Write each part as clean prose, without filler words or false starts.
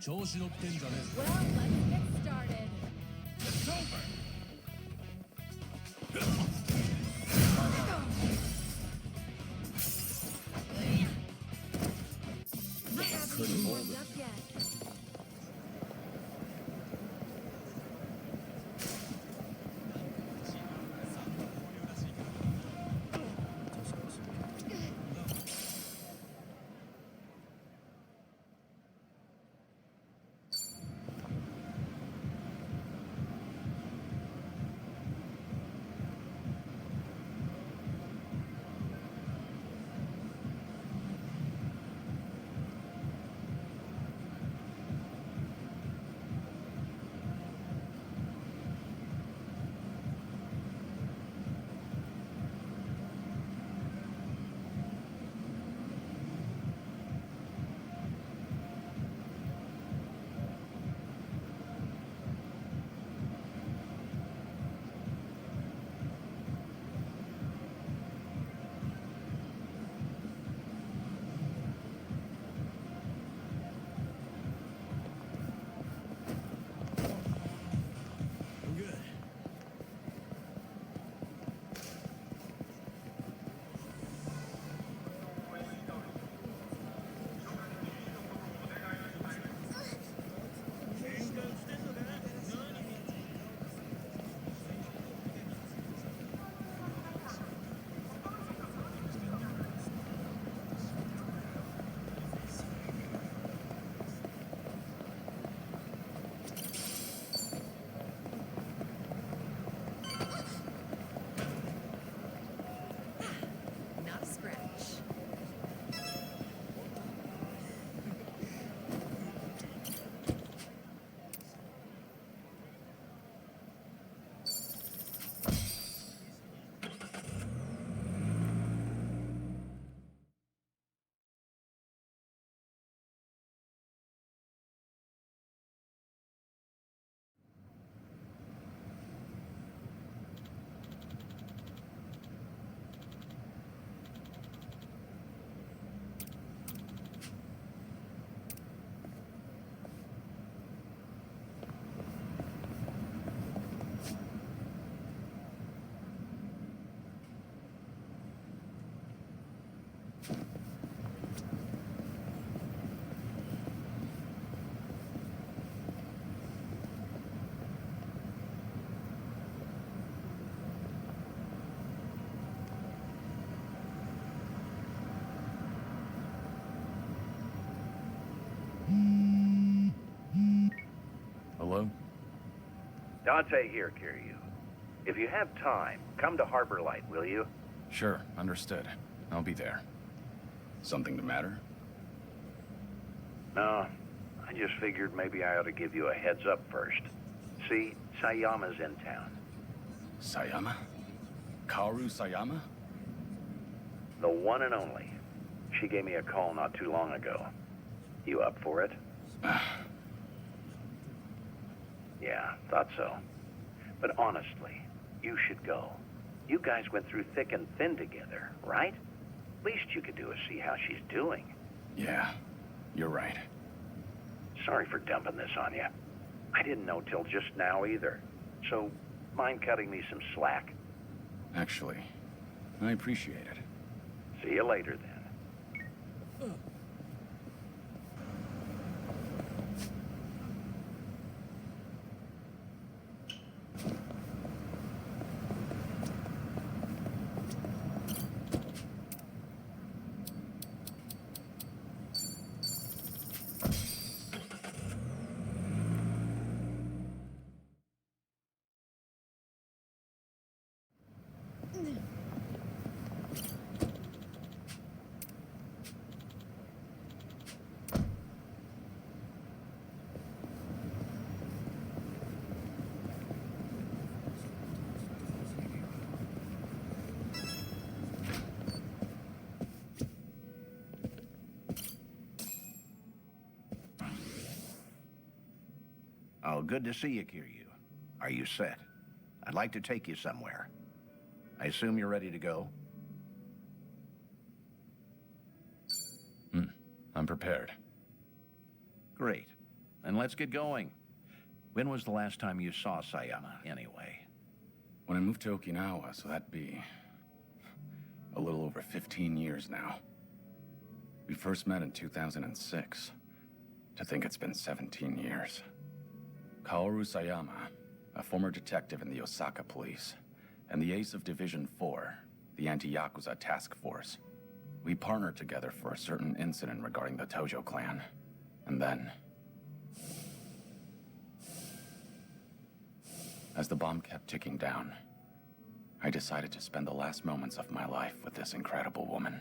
調子乗ってんじゃねえぞ。 Well, let's get started. It's over. Couldn't hold it. Up yet. Not a scratch. Hello? Dante here, Kiryu. If you have time, come to Harbor Light, will you? Sure, understood. I'll be there. Something the matter? No, I just figured maybe I ought to give you a heads up first. See, Sayama's in town. Sayama? Kaoru Sayama? The one and only. She gave me a call not too long ago. You up for it? Yeah, thought so. But honestly, you should go. You guys went through thick and thin together, right? Least you could do is see how she's doing. Yeah, you're right. Sorry for dumping this on you. I didn't know till just now either. So, mind cutting me some slack? Actually, I appreciate it. See you later, then. Oh, good to see you, Kiryu. Are you set? I'd like to take you somewhere. I assume you're ready to go? I'm prepared. Great. then let's get going. When was the last time you saw Sayama, anyway? When I moved to Okinawa, so that'd be a little over 15 years now. We first met in 2006. To think it's been 17 years. Kaoru Sayama, a former detective in the Osaka police, and the ace of Division 4, the anti-Yakuza task force. We partnered together for a certain incident regarding the Tojo clan. And then, as the bomb kept ticking down, I decided to spend the last moments of my life with this incredible woman.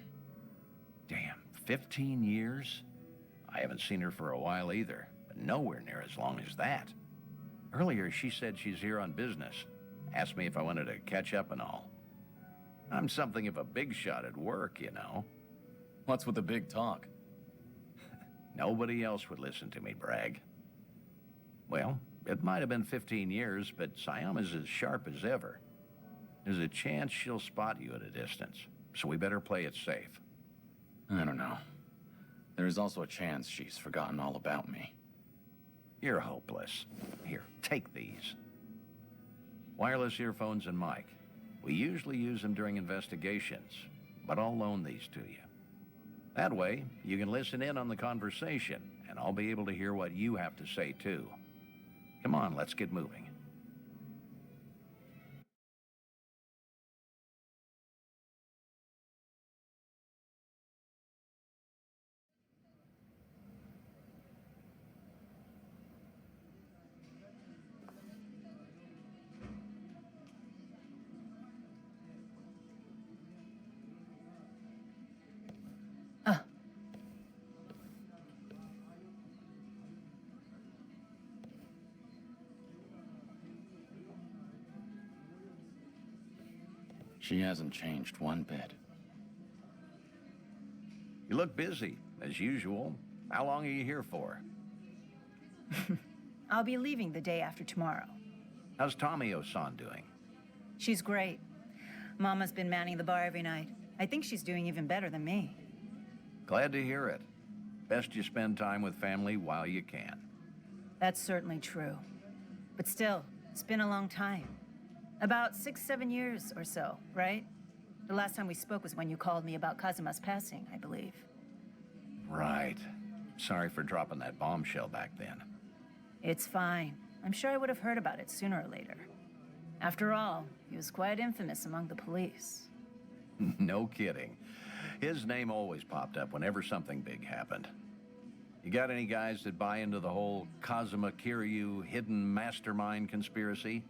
Damn, 15 years? I haven't seen her for a while either, but nowhere near as long as that. Earlier, she said she's here on business. Asked me if I wanted to catch up and all. I'm something of a big shot at work, you know. What's with the big talk? Nobody else would listen to me brag. Well, it might have been 15 years, but Sayama's as sharp as ever. There's a chance she'll spot you at a distance, so we better play it safe. I don't know. There's also a chance she's forgotten all about me. You're hopeless. Here, take these. Wireless earphones and mic. We usually use them during investigations, but I'll loan these to you. That way, you can listen in on the conversation, and I'll be able to hear what you have to say, too. Come on, let's get moving. She hasn't changed one bit. You look busy, as usual. How long are you here for? I'll be leaving the day after tomorrow. How's Tomio-san doing? She's great. Mama's been manning the bar every night. I think she's doing even better than me. Glad to hear it. Best you spend time with family while you can. That's certainly true. But still, it's been a long time. About 6-7 years or so, right? The last time we spoke was when you called me about Kazuma's passing, I believe. Right. Sorry for dropping that bombshell back then. It's fine. I'm sure I would have heard about it sooner or later. After all, he was quite infamous among the police. No kidding. His name always popped up whenever something big happened. You got any guys that buy into the whole Kazuma Kiryu hidden mastermind conspiracy?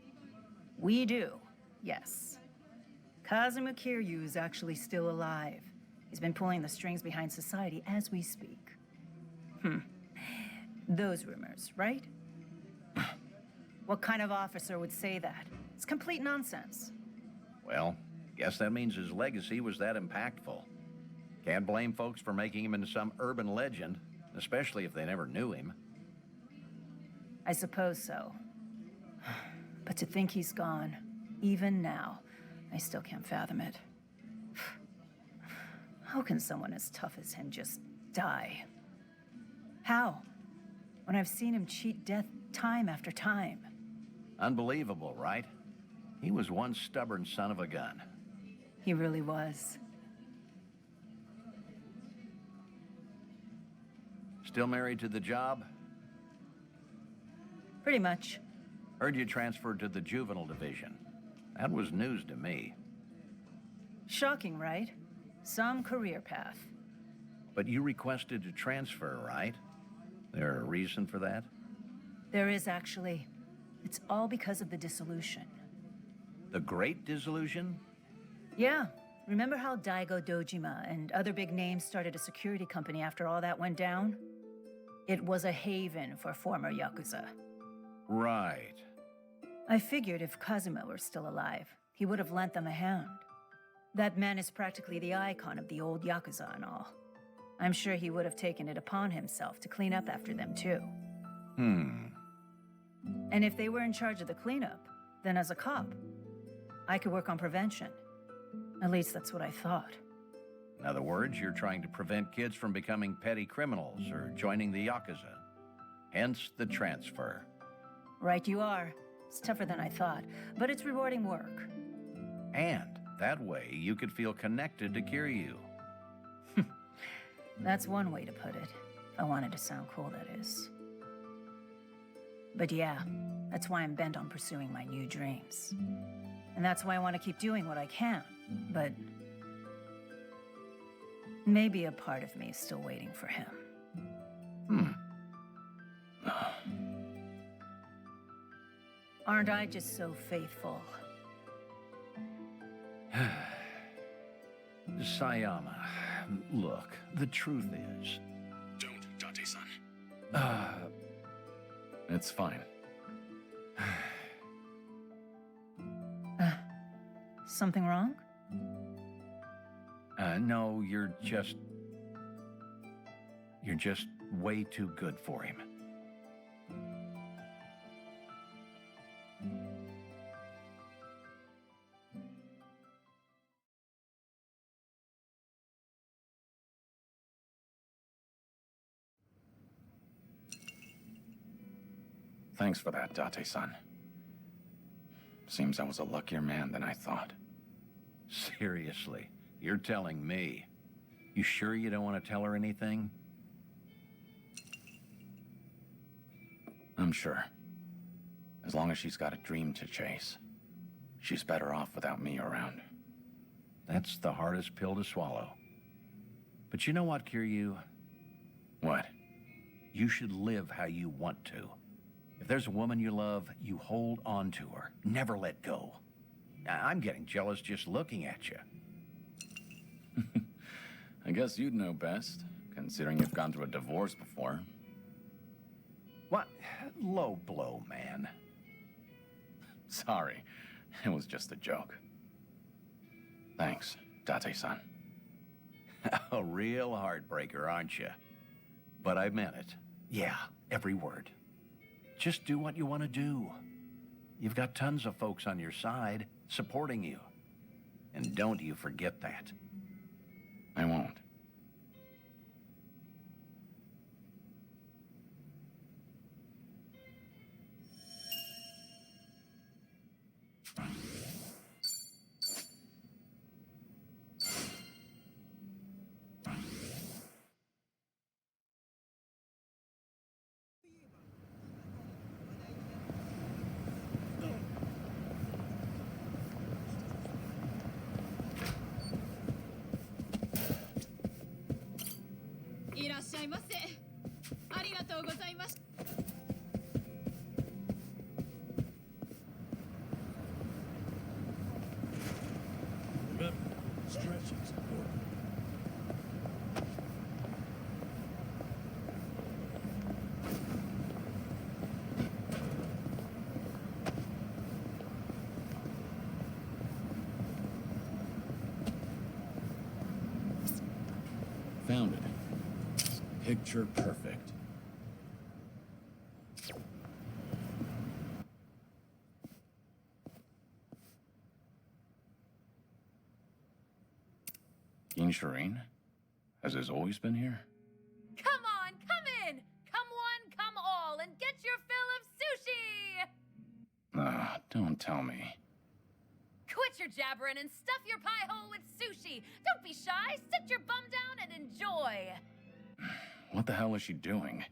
We do, yes. Kazuma Kiryu is actually still alive. He's been pulling the strings behind society as we speak. Those rumors, right? What kind of officer would say that? It's complete nonsense. Well, guess that means his legacy was that impactful. Can't blame folks for making him into some urban legend, especially if they never knew him. I suppose so. But to think he's gone, even now, I still can't fathom it. How can someone as tough as him just die? How? When I've seen him cheat death time after time. Unbelievable, right? He was one stubborn son of a gun. He really was. Still married to the job? Pretty much. Heard you transferred to the juvenile division. That was news to me. Shocking, right? Some career path. But you requested to transfer, right? There a reason for that? There is actually. It's all because of the dissolution. The Great Dissolution? Yeah. Remember how Daigo Dojima and other big names started a security company after all that went down? It was a haven for former Yakuza. Right. I figured if Kazuma were still alive, he would have lent them a hand. That man is practically the icon of the old Yakuza and all. I'm sure he would have taken it upon himself to clean up after them too. And if they were in charge of the cleanup, then as a cop, I could work on prevention. At least that's what I thought. In other words, you're trying to prevent kids from becoming petty criminals or joining the Yakuza. hence the transfer. Right you are. It's tougher than I thought, but it's rewarding work. And that way you could feel connected to Kiryu. That's one way to put it. If I wanted to sound cool, that is. But yeah, that's why I'm bent on pursuing my new dreams. And that's why I want to keep doing what I can. But maybe a part of me is still waiting for him. Aren't I just so faithful? Sayama, look, the truth is... Don't, Date-san. It's fine. Something wrong? No, you're just way too good for him. Thanks for that, Date-san. Seems I was a luckier man than I thought. Seriously, you're telling me. You sure you don't want to tell her anything? I'm sure. As long as she's got a dream to chase. She's better off without me around. That's the hardest pill to swallow. But you know what, Kiryu? What? You should live how you want to. If there's a woman you love, you hold on to her. Never let go. I'm getting jealous just looking at you. I guess you'd know best, considering you've gone through a divorce before. What? Low blow, man. Sorry, it was just a joke. Thanks, Date-san. A real heartbreaker, aren't you? But I meant it. Yeah, every word. Just do what you want to do. You've got tons of folks on your side, supporting you. And don't you forget that. I won't. Remember, stretching's important. Found it. Picture perfect. King Shireen? Has this always been here? Come on, come in! Come one, come all, and get your fill of sushi! Don't tell me. Quit your jabbering and stuff your pie hole with sushi! Don't be shy, sit your bum down and enjoy! What the hell is she doing?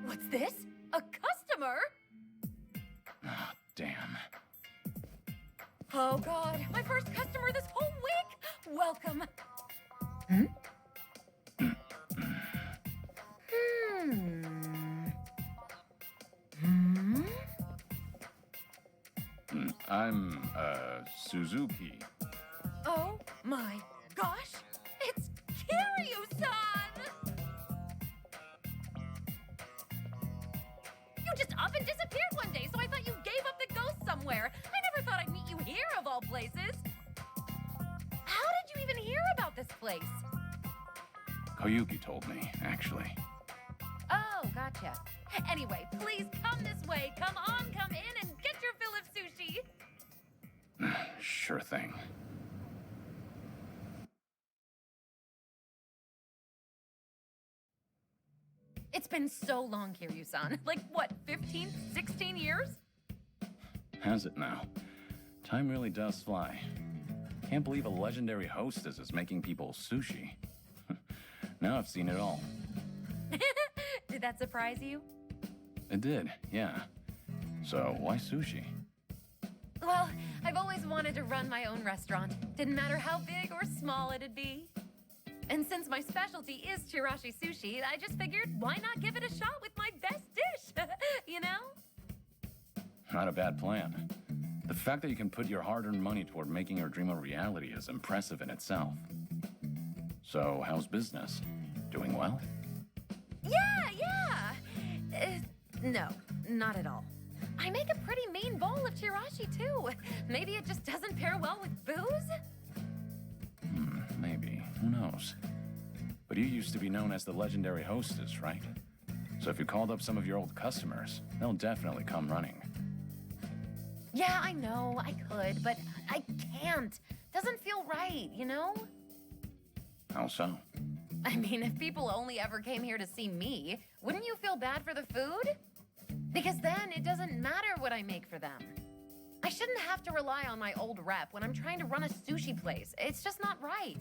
What's this? A customer? Damn. Oh god, my first customer this whole week? Welcome. I'm, Suzuki. Oh my gosh, it's Kiryu-san! You just up and disappeared one day, so I thought you gave up the ghost somewhere. I never thought I'd meet you here, of all places. How did you even hear about this place? Koyuki told me, actually. Oh, gotcha. Anyway, please come this way. Come on, come in, and get your fill of sushi. Sure thing. been so long, Kiryu-san. Like, what, 15, 16 years? Has it now? Time really does fly. Can't believe a legendary hostess is making people sushi. Now I've seen it all. Did that surprise you? It did, yeah. So, why sushi? Well, I've always wanted to run my own restaurant. Didn't matter how big or small it'd be. And since my specialty is Chirashi sushi, I just figured, why not give it a shot with my best dish? You know? Not a bad plan. The fact that you can put your hard-earned money toward making your dream a reality is impressive in itself. So, how's business? Doing well? Yeah. No, not at all. I make a pretty mean bowl of Chirashi, too. Maybe it just doesn't pair well with booze? Maybe. Who knows? But you used to be known as the legendary hostess, right? So if you called up some of your old customers, they'll definitely come running. Yeah, I know, I could, but I can't. Doesn't feel right, you know? How so? I mean, if people only ever came here to see me, wouldn't you feel bad for the food? Because then it doesn't matter what I make for them. I shouldn't have to rely on my old rep when I'm trying to run a sushi place. It's just not right.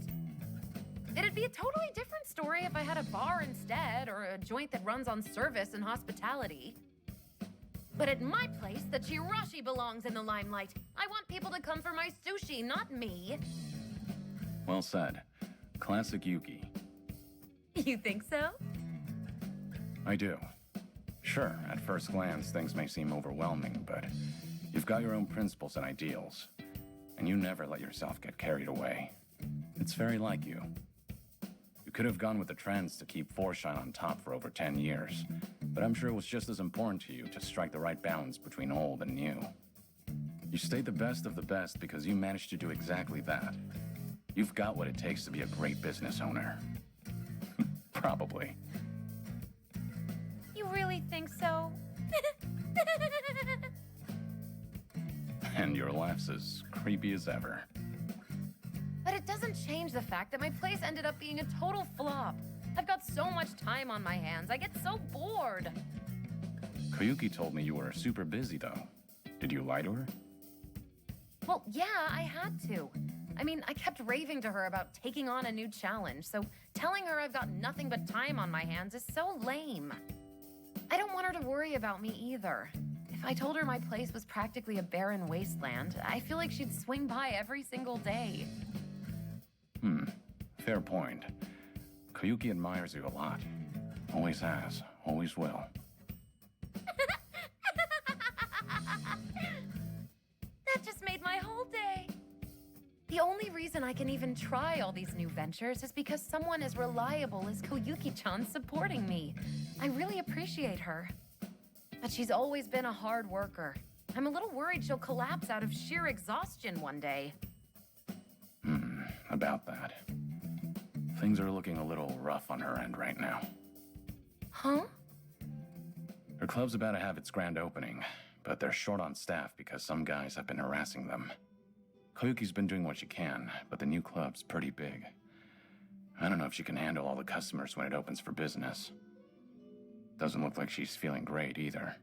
It'd be a totally different story if I had a bar instead, or a joint that runs on service and hospitality. But at my place, the Chirashi belongs in the limelight. I want people to come for my sushi, not me. Well said. Classic Yuki. You think so? I do. Sure, at first glance, things may seem overwhelming, but you've got your own principles and ideals, and you never let yourself get carried away. It's very like you. You could have gone with the trends to keep Forshine on top for over 10 years, but I'm sure it was just as important to you to strike the right balance between old and new. You stayed the best of the best because you managed to do exactly that. You've got what it takes to be a great business owner. Probably. You really think so? And your laugh's as creepy as ever. But it doesn't change the fact that my place ended up being a total flop. I've got so much time on my hands, I get so bored. Koyuki told me you were super busy, though. Did you lie to her? Well, yeah, I had to. I mean, I kept raving to her about taking on a new challenge, so telling her I've got nothing but time on my hands is so lame. I don't want her to worry about me either. If I told her my place was practically a barren wasteland, I feel like she'd swing by every single day. Fair point. Koyuki admires you a lot. Always has, always will. That just made my whole day. The only reason I can even try all these new ventures is because someone as reliable as Koyuki-chan's supporting me. I really appreciate her. But she's always been a hard worker. I'm a little worried she'll collapse out of sheer exhaustion one day. About that. Things are looking a little rough on her end right now. Huh? Her club's about to have its grand opening, but they're short on staff because some guys have been harassing them. Koyuki's been doing what she can, but the new club's pretty big. I don't know if she can handle all the customers when it opens for business. Doesn't look like she's feeling great either.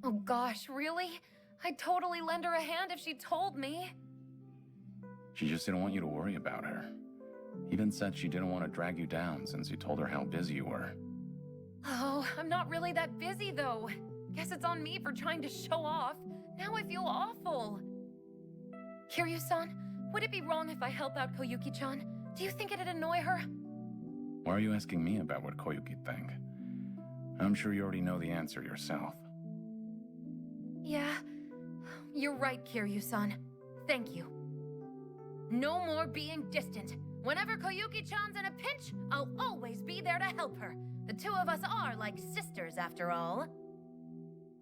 Oh gosh, really? I'd totally lend her a hand if she told me. She just didn't want you to worry about her. Even said she didn't want to drag you down since you told her how busy you were. Oh, I'm not really that busy though. Guess it's on me for trying to show off. Now I feel awful. Kiryu-san, would it be wrong if I help out Koyuki-chan? Do you think it'd annoy her? Why are you asking me about what Koyuki'd think? I'm sure you already know the answer yourself. Yeah, you're right, Kiryu-san. Thank you. No more being distant. Whenever Koyuki-chan's in a pinch, I'll always be there to help her. The two of us are like sisters, after all.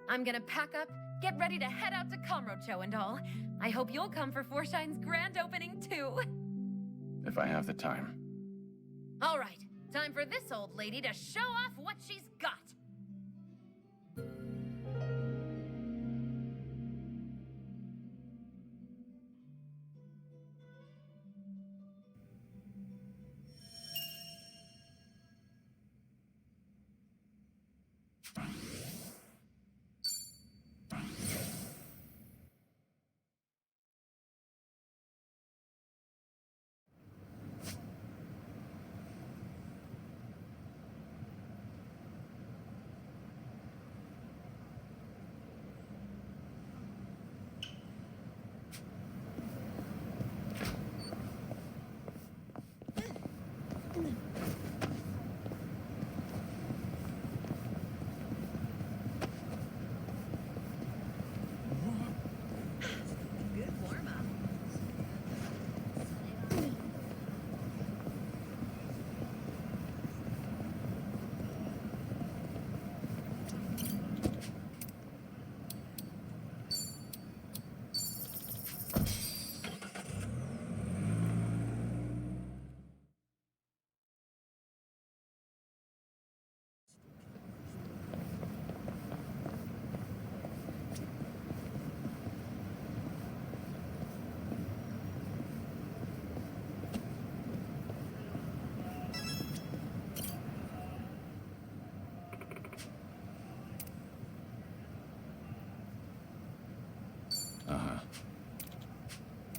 I'm gonna pack up, get ready to head out to Kamurocho and all. I hope you'll come for Forshine's grand opening, too. If I have the time. All right, time for this old lady to show off what she's got.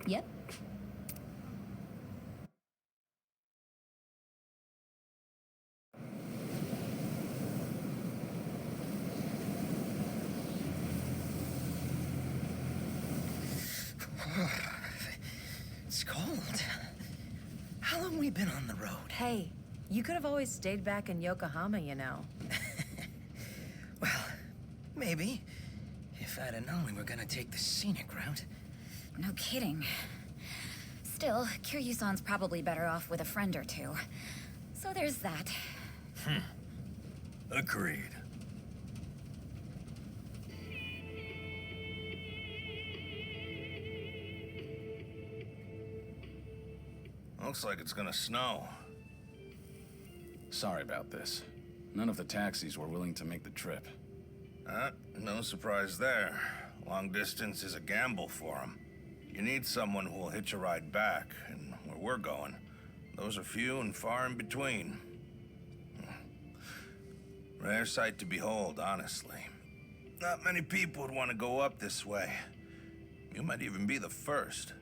Yep. It's cold. How long we been on the road? Hey, you could have always stayed back in Yokohama, you know. Well, maybe. If I'd have known we were gonna take the scenic route. No kidding. Still, Kiryu-san's probably better off with a friend or two. So there's that. Agreed. Looks like it's gonna snow. Sorry about this. None of the taxis were willing to make the trip. No surprise there. Long distance is a gamble for them. You need someone who will hitch a ride back, and where we're going, those are few and far in between. Rare sight to behold, honestly. Not many people would want to go up this way. You might even be the first.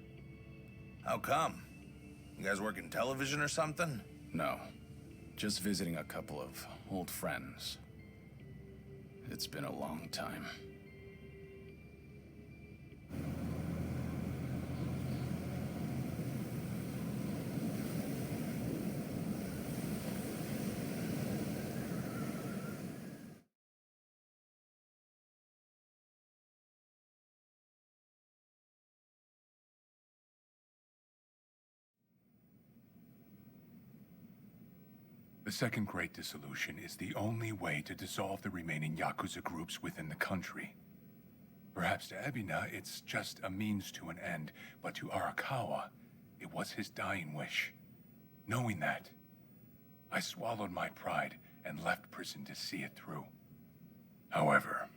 How come? You guys work in television or something? No. Just visiting a couple of old friends. It's been a long time. The Second Great Dissolution is the only way to dissolve the remaining Yakuza groups within the country. Perhaps to Ebina, it's just a means to an end, but to Arakawa, it was his dying wish. Knowing that, I swallowed my pride and left prison to see it through. However,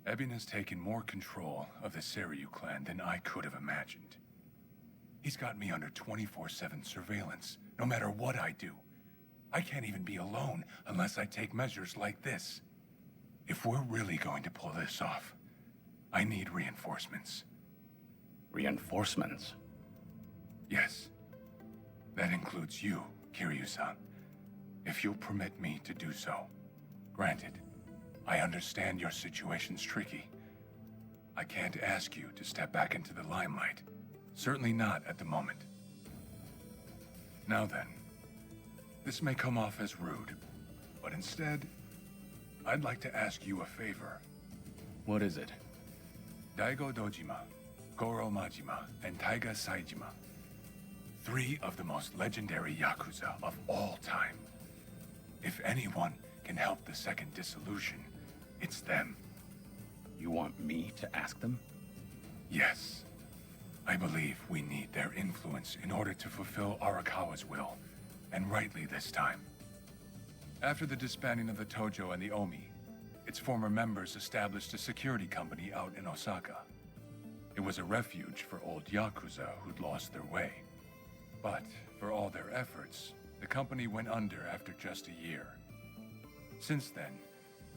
Ebina's taken more control of the Seiryu clan than I could have imagined. He's got me under 24/7 surveillance, no matter what I do. I can't even be alone unless I take measures like this. If we're really going to pull this off, I need reinforcements. Reinforcements? Yes. That includes you, Kiryu-san. If you'll permit me to do so. Granted, I understand your situation's tricky. I can't ask you to step back into the limelight. Certainly not at the moment. Now then. This may come off as rude, but instead, I'd like to ask you a favor. What is it? Daigo Dojima, Goro Majima, and Taiga Saijima. 3 of the most legendary Yakuza of all time. If anyone can help the Second Dissolution, it's them. You want me to ask them? Yes. I believe we need their influence in order to fulfill Arakawa's will. And rightly this time. After the disbanding of the Tojo and the Omi, its former members established a security company out in Osaka. It was a refuge for old Yakuza who'd lost their way. But for all their efforts, the company went under after just a year. Since then,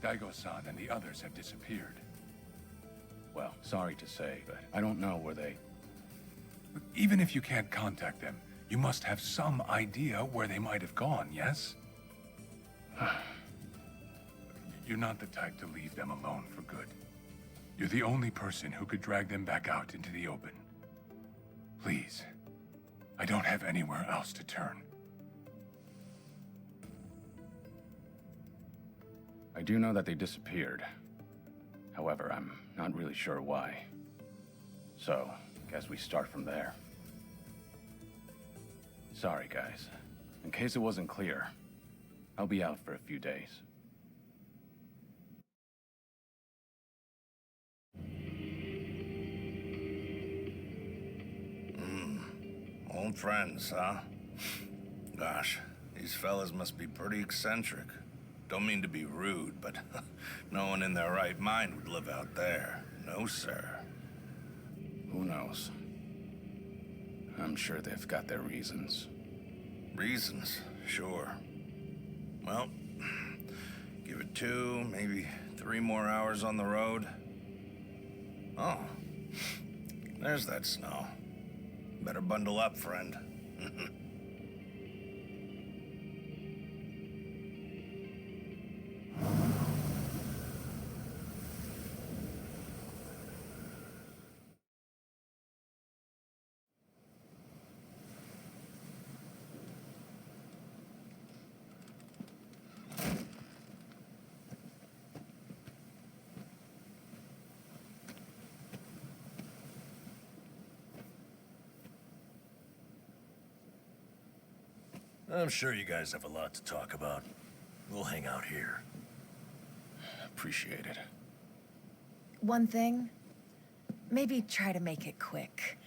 Daigo-san and the others have disappeared. Well, sorry to say, but I don't know where they... Even if you can't contact them, you must have some idea where they might have gone, yes? You're not the type to leave them alone for good. You're the only person who could drag them back out into the open. Please, I don't have anywhere else to turn. I do know that they disappeared. However, I'm not really sure why. So, guess we start from there. Sorry, guys. In case it wasn't clear, I'll be out for a few days. Old friends, huh? Gosh, these fellas must be pretty eccentric. Don't mean to be rude, but no one in their right mind would live out there. No, sir. Who knows? I'm sure they've got their reasons. Reasons, sure. Well, give it 2, maybe 3 more hours on the road. Oh, there's that snow. Better bundle up, friend. I'm sure you guys have a lot to talk about. We'll hang out here. Appreciate it. One thing, maybe try to make it quick.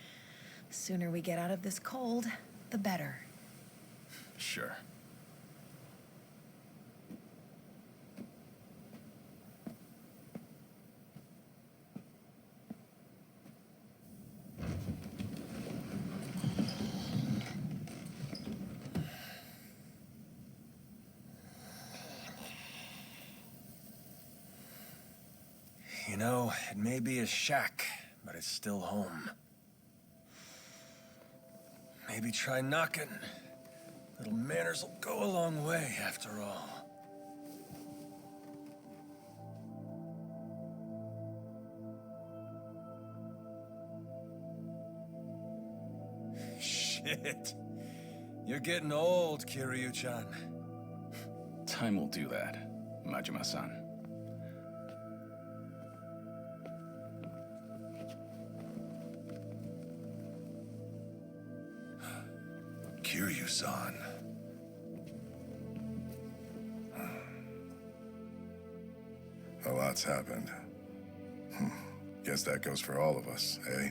The sooner we get out of this cold, the better. Sure. You know, it may be a shack, but it's still home. Maybe try knocking. Little manners will go a long way, after all. Shit. You're getting old, Kiryu-chan. Time will do that, Majima-san. Kiryu-san. A lot's happened. Guess that goes for all of us, eh?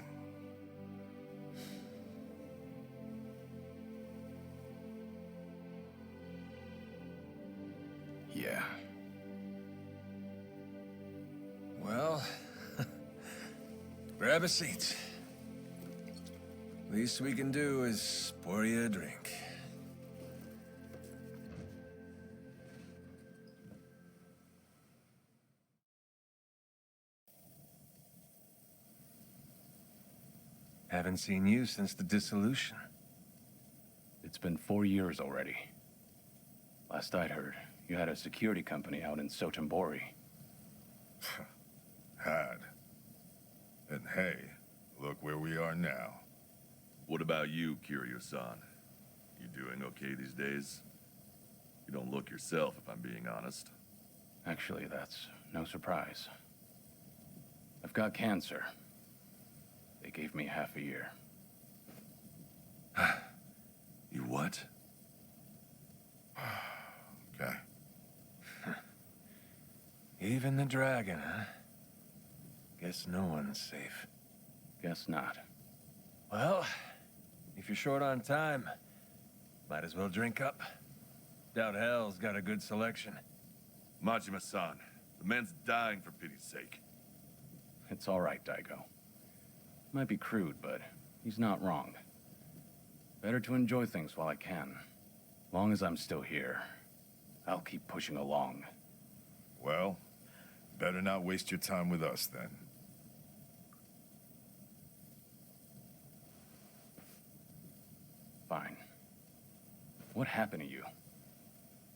Yeah. Well, grab a seat. Least we can do is pour you a drink. Haven't seen you since the dissolution. It's been 4 years already. Last I'd heard, you had a security company out in Sotenbori. Had. And hey, look where we are now. What about you, Kiryu-san? You doing okay these days? You don't look yourself, if I'm being honest. Actually, that's no surprise. I've got cancer. They gave me half a year. You what? Okay. Even the dragon, huh? Guess no one's safe. Guess not. Well, if you're short on time, might as well drink up. Doubt hell's got a good selection. Majima-san, the man's dying for pity's sake. It's all right, Daigo. Might be crude, but he's not wrong. Better to enjoy things while I can. Long as I'm still here, I'll keep pushing along. Well, better not waste your time with us then. Fine. What happened to you?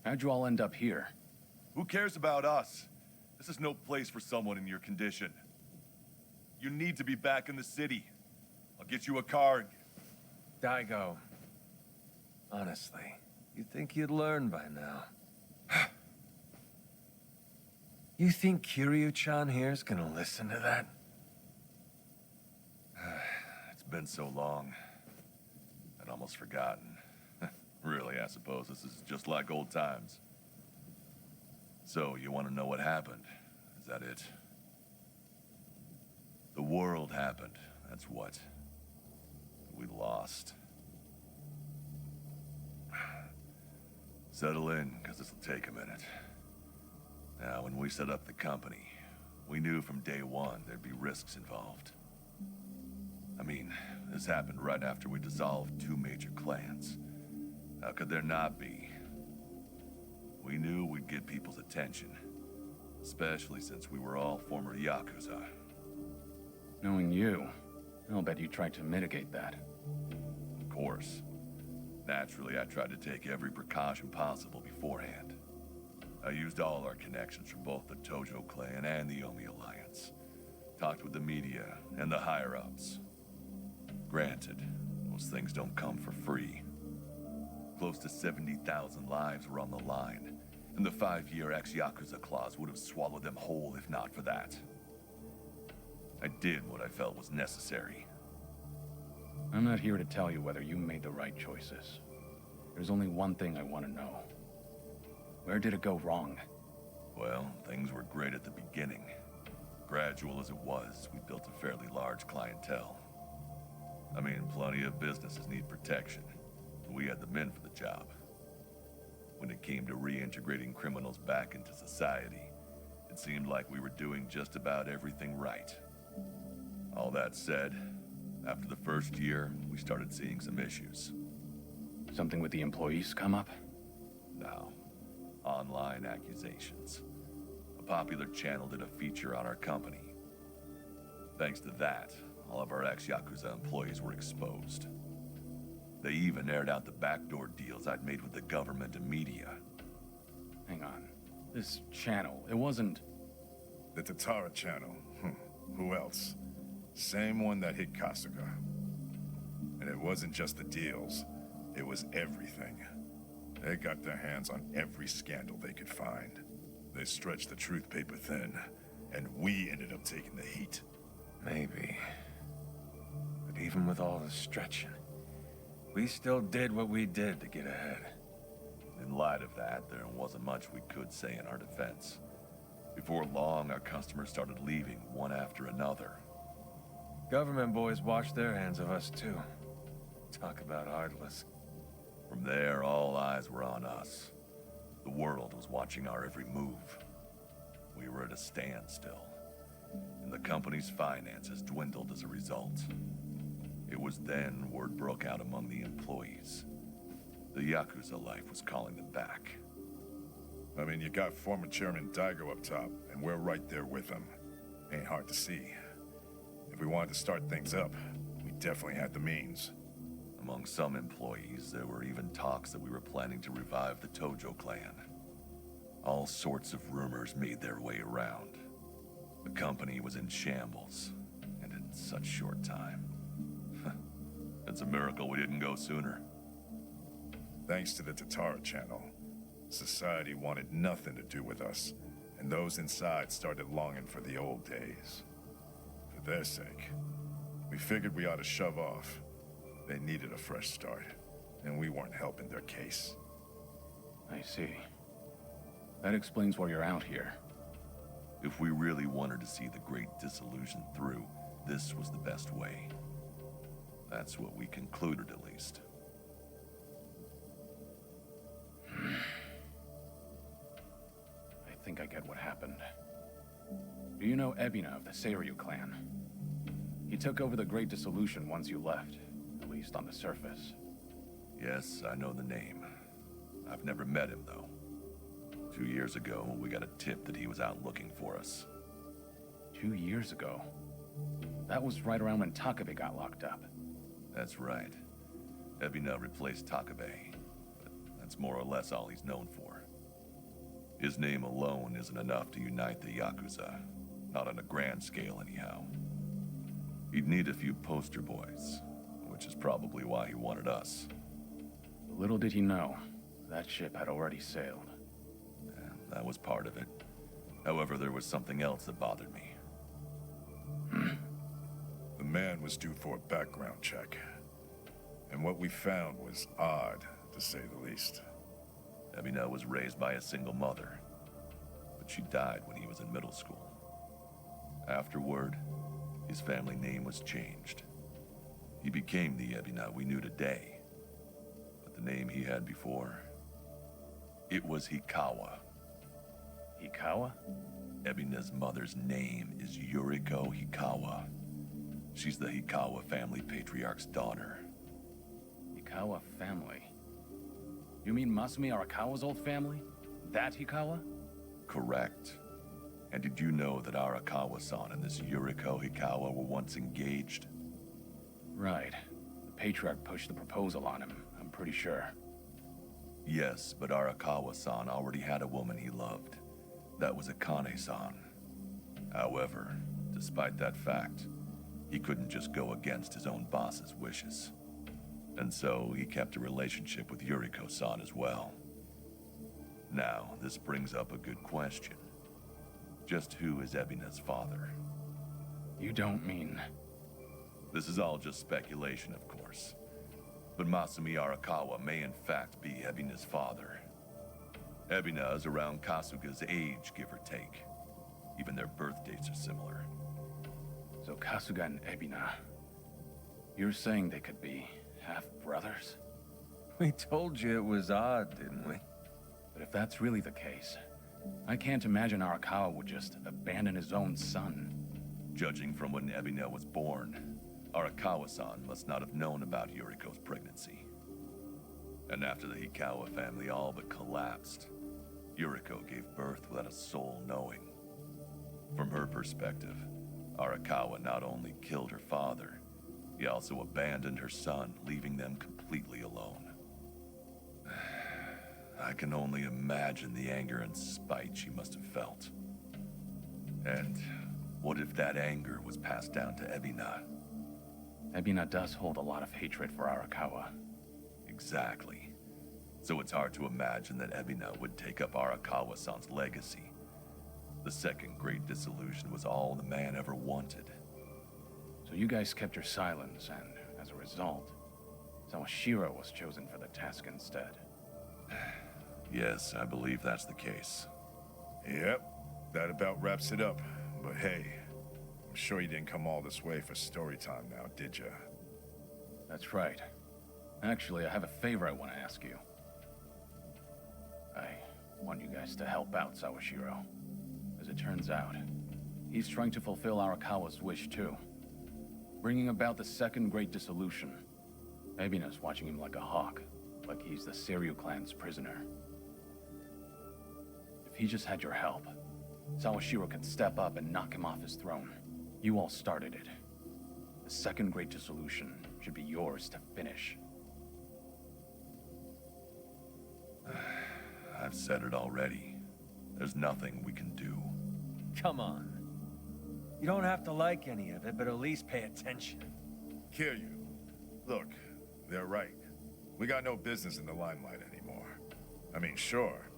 How'd you all end up here? Who cares about us? This is no place for someone in your condition. You need to be back in the city. I'll get you a car and... Daigo, honestly, you'd think you'd learn by now. You think Kiryu-chan here's gonna listen to that? It's been so long. I'd almost forgotten. Really, I suppose this is just like old times. So, you want to know what happened? Is that it? The world happened, that's what. We lost. Settle in, because this will take a minute. Now, when we set up the company, we knew from day one there'd be risks involved. I mean, this happened right after we dissolved 2 major clans. How could there not be? We knew we'd get people's attention, especially since we were all former Yakuza. Knowing you, I'll bet you tried to mitigate that. course. Naturally, I tried to take every precaution possible beforehand. I used all our connections from both the Tojo clan and the Omi Alliance. Talked with the media and the higher-ups. Granted, those things don't come for free. Close to 70,000 lives were on the line, and the 5-year ex-Yakuza clause would have swallowed them whole if not for that. I did what I felt was necessary. I'm not here to tell you whether you made the right choices. There's only one thing I want to know. Where did it go wrong? Well, things were great at the beginning. Gradual as it was, we built a fairly large clientele. I mean, plenty of businesses need protection. We had the men for the job. When it came to reintegrating criminals back into society, it seemed like we were doing just about everything right. All that said, after the first year, we started seeing some issues. Something with the employees come up? No. Online accusations. A popular channel did a feature on our company. Thanks to that, all of our ex-Yakuza employees were exposed. They even aired out the backdoor deals I'd made with the government and media. Hang on. This channel, it wasn't... The Tatara channel. Who else? Same one that hit Kasuga. And it wasn't just the deals. It was everything. They got their hands on every scandal they could find. They stretched the truth paper thin, and we ended up taking the heat. Maybe. But even with all the stretching, we still did what we did to get ahead. In light of that, there wasn't much we could say in our defense. Before long, our customers started leaving one after another. Government boys washed their hands of us too. Talk about heartless. From there, all eyes were on us. The world was watching our every move. We were at a standstill, and the company's finances dwindled as a result. It was then word broke out among the employees. The Yakuza life was calling them back. I mean, you got former Chairman Daigo up top, and we're right there with him. Ain't hard to see. If we wanted to start things up, we definitely had the means. Among some employees, there were even talks that we were planning to revive the Tojo clan. All sorts of rumors made their way around. The company was in shambles, and in such short time. It's a miracle we didn't go sooner. Thanks to the Tatara channel, society wanted nothing to do with us, and those inside started longing for the old days. For their sake, we figured we ought to shove off. They needed a fresh start, and we weren't helping their case. I see. That explains why you're out here. If we really wanted to see the Great Dissolution through, this was the best way. That's what we concluded, at least. I think I get what happened. Do you know Ebina of the Seiryu clan? He took over the Great Dissolution once you left, at least on the surface. Yes, I know the name. I've never met him, though. 2 years ago, we got a tip that he was out looking for us. 2 years ago? That was right around when Takabe got locked up. That's right. Ebina replaced Takabe, but that's more or less all he's known for. His name alone isn't enough to unite the Yakuza. Not on a grand scale, anyhow. He'd need a few poster boys, which is probably why he wanted us. Little did he know, that ship had already sailed. Yeah, that was part of it. However, there was something else that bothered me. The man was due for a background check. And what we found was odd, to say the least. Ebina was raised by a single mother, but she died when he was in middle school. Afterward, his family name was changed. He became the Ebina we knew today. But the name he had before, it was Hikawa. Hikawa? Ebina's mother's name is Yuriko Hikawa. She's the Hikawa family patriarch's daughter. Hikawa family? You mean Masumi Arakawa's old family? That Hikawa? Correct. And did you know that Arakawa-san and this Yuriko Hikawa were once engaged? Right. The Patriarch pushed the proposal on him, I'm pretty sure. Yes, but Arakawa-san already had a woman he loved. That was Akane-san. However, despite that fact, he couldn't just go against his own boss's wishes. And so he kept a relationship with Yuriko-san as well. Now, this brings up a good question. Just who is Ebina's father? You don't mean... This is all just speculation, of course. But Masumi Arakawa may in fact be Ebina's father. Ebina is around Kasuga's age, give or take. Even their birth dates are similar. So Kasuga and Ebina... You're saying they could be half-brothers? We told you it was odd, didn't we? But if that's really the case, I can't imagine Arakawa would just abandon his own son. Judging from when Ebina was born, Arakawa-san must not have known about Yuriko's pregnancy. And after the Hikawa family all but collapsed, Yuriko gave birth without a soul knowing. From her perspective, Arakawa not only killed her father, he also abandoned her son, leaving them completely alone. I can only imagine the anger and spite she must have felt. And what if that anger was passed down to Ebina? Ebina does hold a lot of hatred for Arakawa. Exactly. So it's hard to imagine that Ebina would take up Arakawa-san's legacy. The second great dissolution was all the man ever wanted. So you guys kept your silence, and as a result, Sawashiro was chosen for the task instead. Yes, I believe that's the case. Yep, that about wraps it up. But hey, I'm sure you didn't come all this way for story time now, did ya? That's right. Actually, I have a favor I want to ask you. I want you guys to help out Sawashiro. As it turns out, he's trying to fulfill Arakawa's wish too. Bringing about the second great dissolution. Ebina's watching him like a hawk, like he's the Seiryu clan's prisoner. If he just had your help, Sawashiro could step up and knock him off his throne. You all started it. The second great dissolution should be yours to finish. I've said it already. There's nothing we can do. Come on. You don't have to like any of it, but at least pay attention. Kiryu, look, they're right. We got no business in the limelight anymore. I mean, sure,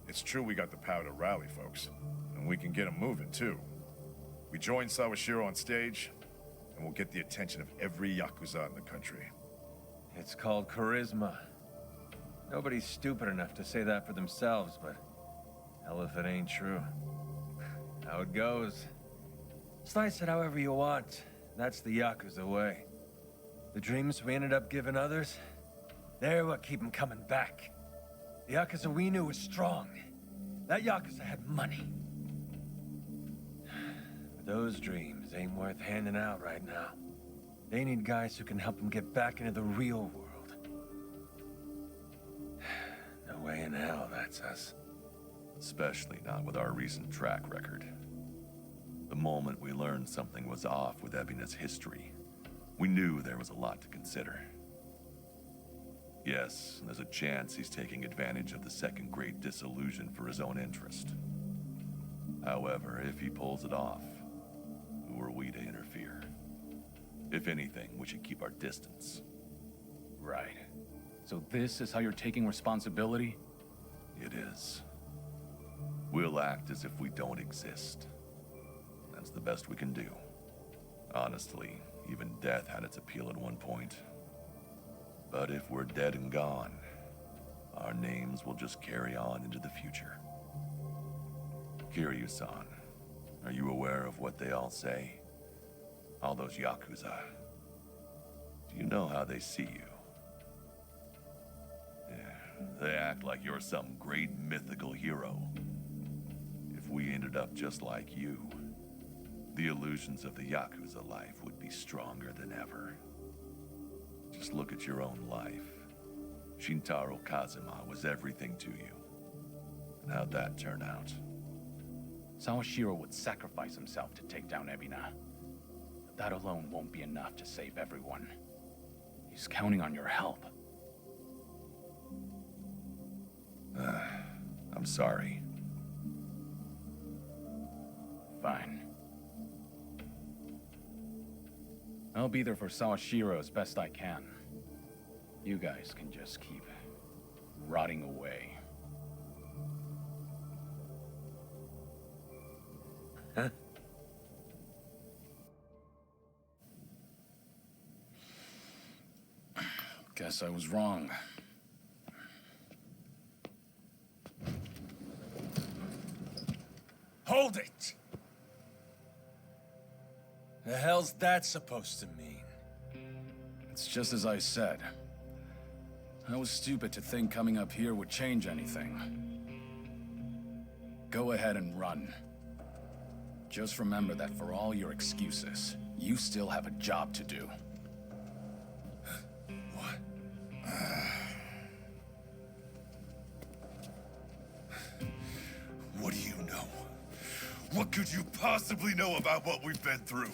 it's true we got the power to rally folks, and we can get them moving too. We join Sawashiro on stage, and we'll get the attention of every Yakuza in the country. It's called charisma. Nobody's stupid enough to say that for themselves, but hell if it ain't true. How it goes. Slice it however you want. That's the Yakuza way. The dreams we ended up giving others, they're what keep them coming back. The Yakuza we knew was strong. That Yakuza had money. But those dreams ain't worth handing out right now. They need guys who can help them get back into the real world. No way in hell that's us. Especially not with our recent track record. The moment we learned something was off with Ebina's history, we knew there was a lot to consider. Yes, there's a chance he's taking advantage of the second great dissolution for his own interest. However, if he pulls it off, who are we to interfere? If anything, we should keep our distance. Right. So this is how you're taking responsibility? It is. We'll act as if we don't exist. That's the best we can do. Honestly, even death had its appeal at one point. But if we're dead and gone, our names will just carry on into the future. Kiryu-san, are you aware of what they all say? All those Yakuza. Do you know how they see you? Yeah, they act like you're some great mythical hero. If we ended up just like you, the illusions of the Yakuza life would be stronger than ever. Just look at your own life. Shintaro Kazuma was everything to you. And how'd that turn out? Sawashiro would sacrifice himself to take down Ebina. But that alone won't be enough to save everyone. He's always counting on your help. I'm sorry. Fine. I'll be there for Sawashiro as best I can. You guys can just keep rotting away. Huh? Guess I was wrong. Hold it! The hell's that supposed to mean? It's just as I said. I was stupid to think coming up here would change anything. Go ahead and run. Just remember that for all your excuses, you still have a job to do. What? What do you know? What could you possibly know about what we've been through?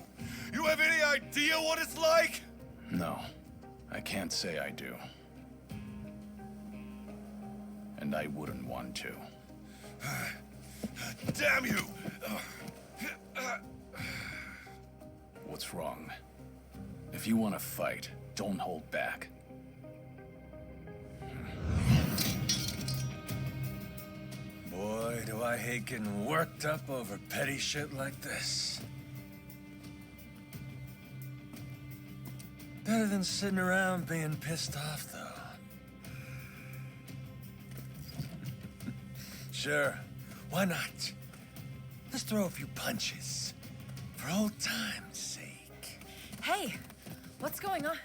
You have any idea what it's like? No, I can't say I do. And I wouldn't want to. Damn you! What's wrong? If you want to fight, don't hold back. Boy, do I hate getting worked up over petty shit like this. Better than sitting around being pissed off, though. Sure, why not? Let's throw a few punches. For old time's sake. Hey, what's going on?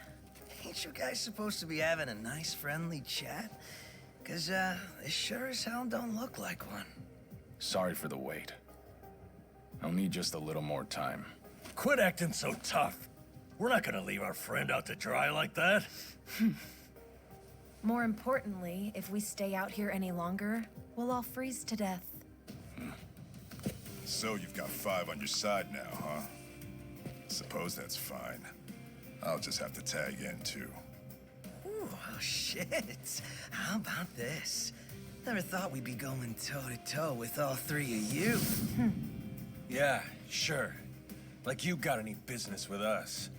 Ain't you guys supposed to be having a nice, friendly chat? Cause, this sure as hell don't look like one. Sorry for the wait. I'll need just a little more time. Quit acting so tough. We're not gonna leave our friend out to dry like that. More importantly, if we stay out here any longer, we'll all freeze to death. So you've got 5 on your side now, huh? Suppose that's fine. I'll just have to tag in, too. Ooh, oh shit. How about this? Never thought we'd be going toe-to-toe with all 3 of you. Yeah, sure. Like you got any business with us.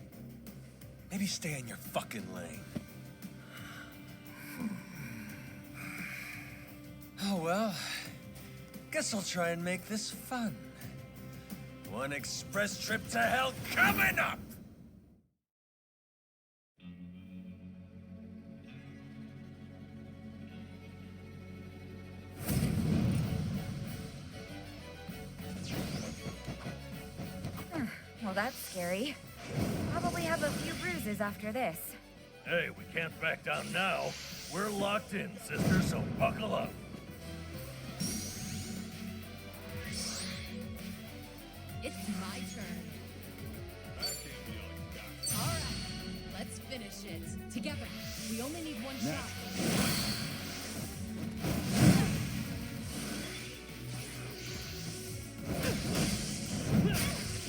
Maybe stay in your fucking lane. Oh well, guess I'll try and make this fun. One express trip to hell coming up! Well, that's scary. Probably have a few bruises after this. Hey, we can't back down now. We're locked in, sister, so buckle up. It's my turn. All right, let's finish it. Together. We only need one shot.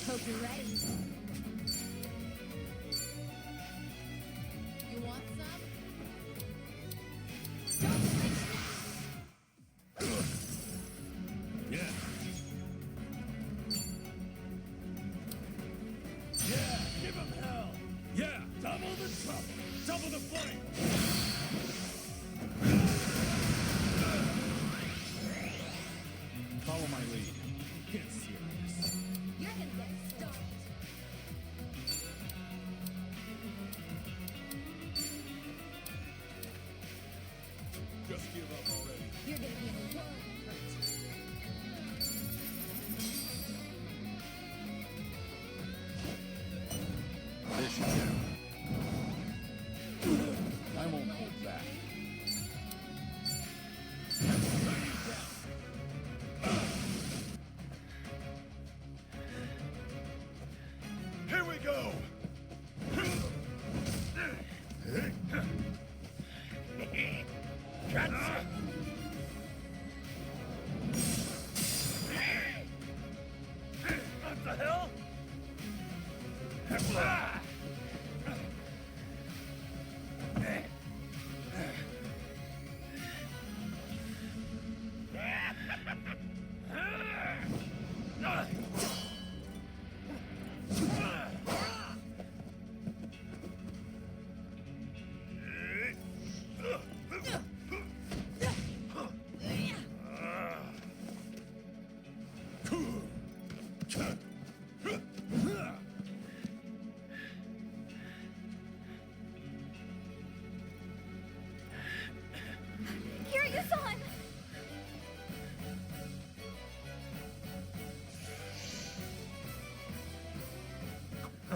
Hope you're ready. You want some? Don't flinch now! Yeah. Yeah, give him hell! Yeah, double the trouble! Double the flame! Follow my lead. Get serious. You're gonna get stoned. Just give up already. You're gonna be in a world of hurt. This should do. I won't hold back. Here we go! Gotcha! What the hell?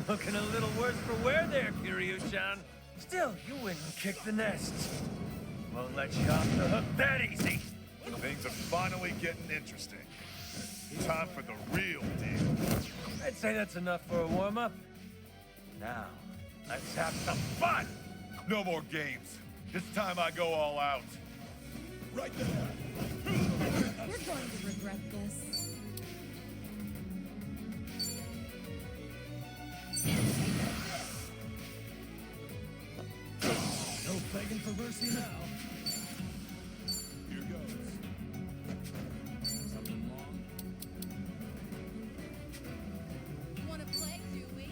Looking a little worse for wear there, Kiryu-chan. Still, you went and kicked the nest. Won't let you off the hook that easy. Things are finally getting interesting. Time for the real deal. I'd say that's enough for a warm-up. Now, let's have some fun! No more games. It's time I go all out. Right there! You're going to regret this. No begging for mercy now. Here goes. Something wrong? You want to play, do we?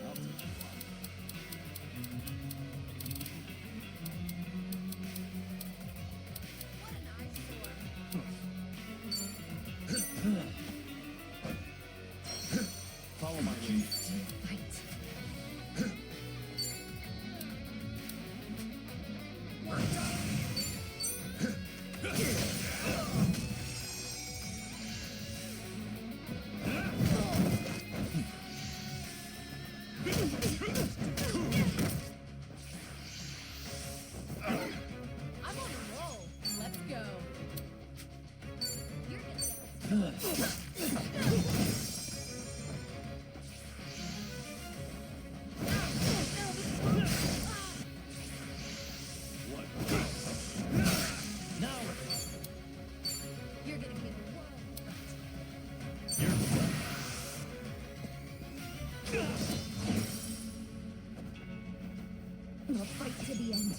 I'll take it. What an eyesore. Follow my lead. I'm on a roll. Let's go. You're gonna Now You're gonna get one. We'll fight to the end.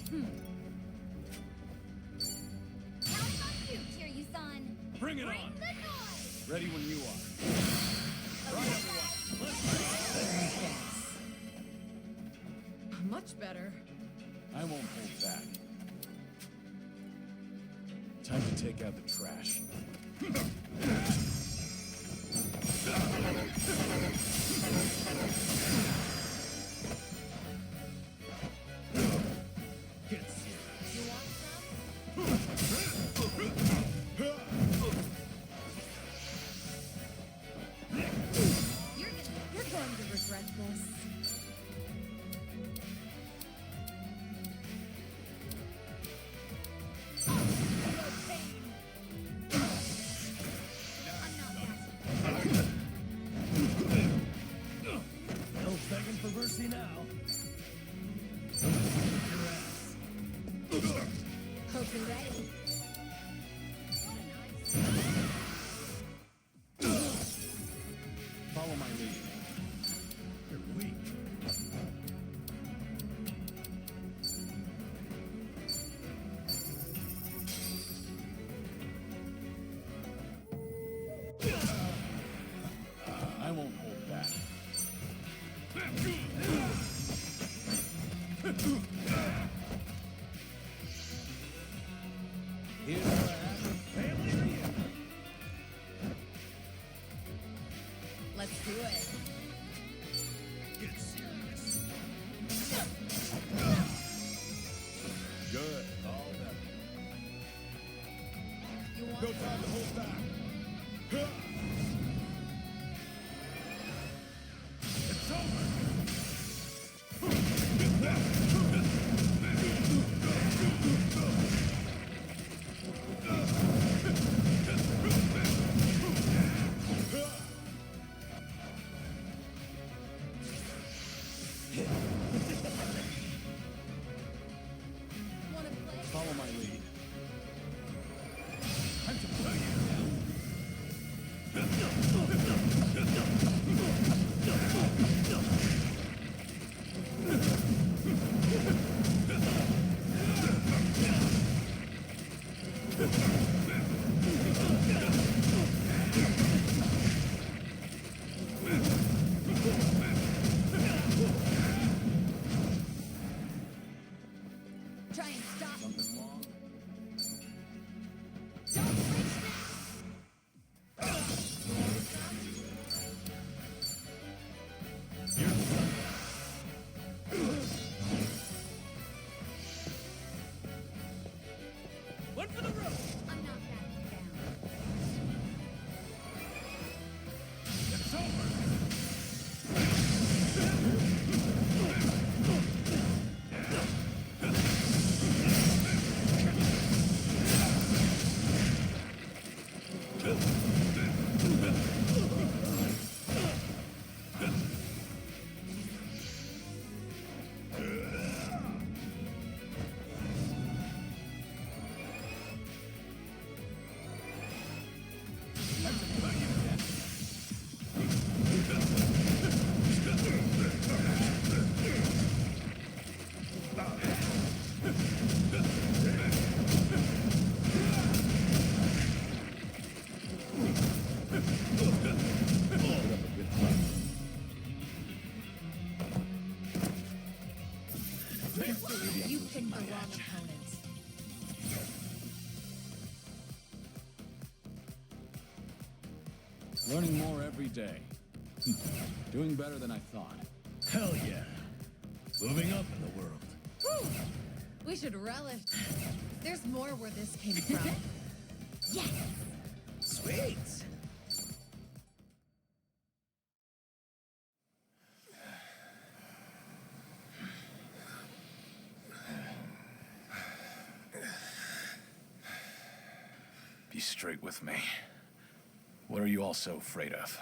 Counting on you, Kiryu-san. bring it on. The noise. Ready when you are. Much better. I won't hold back. Time to take out the trash. Get serious. You want some? You're going to regret this. No begging for mercy now. Hope you're ready. Follow my lead. You're weak. I won't hold back. Here I have a family reunion. Let's do it. Get serious. Good. All that. You want No time to hold back. It's over. Learning more every day. Doing better than I thought. Hell yeah. Moving up in the world. Woo! We should relish. There's more where this came from. Yes! Sweet! Be straight with me. What are you all so afraid of?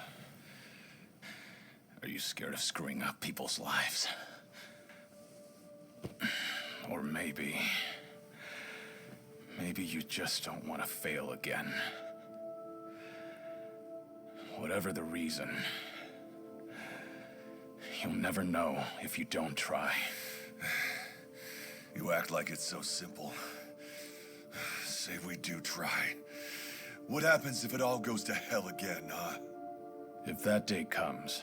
Are you scared of screwing up people's lives? Or maybe you just don't want to fail again. Whatever the reason, you'll never know if you don't try. You act like it's so simple. Say we do try. What happens if it all goes to hell again, huh? If that day comes,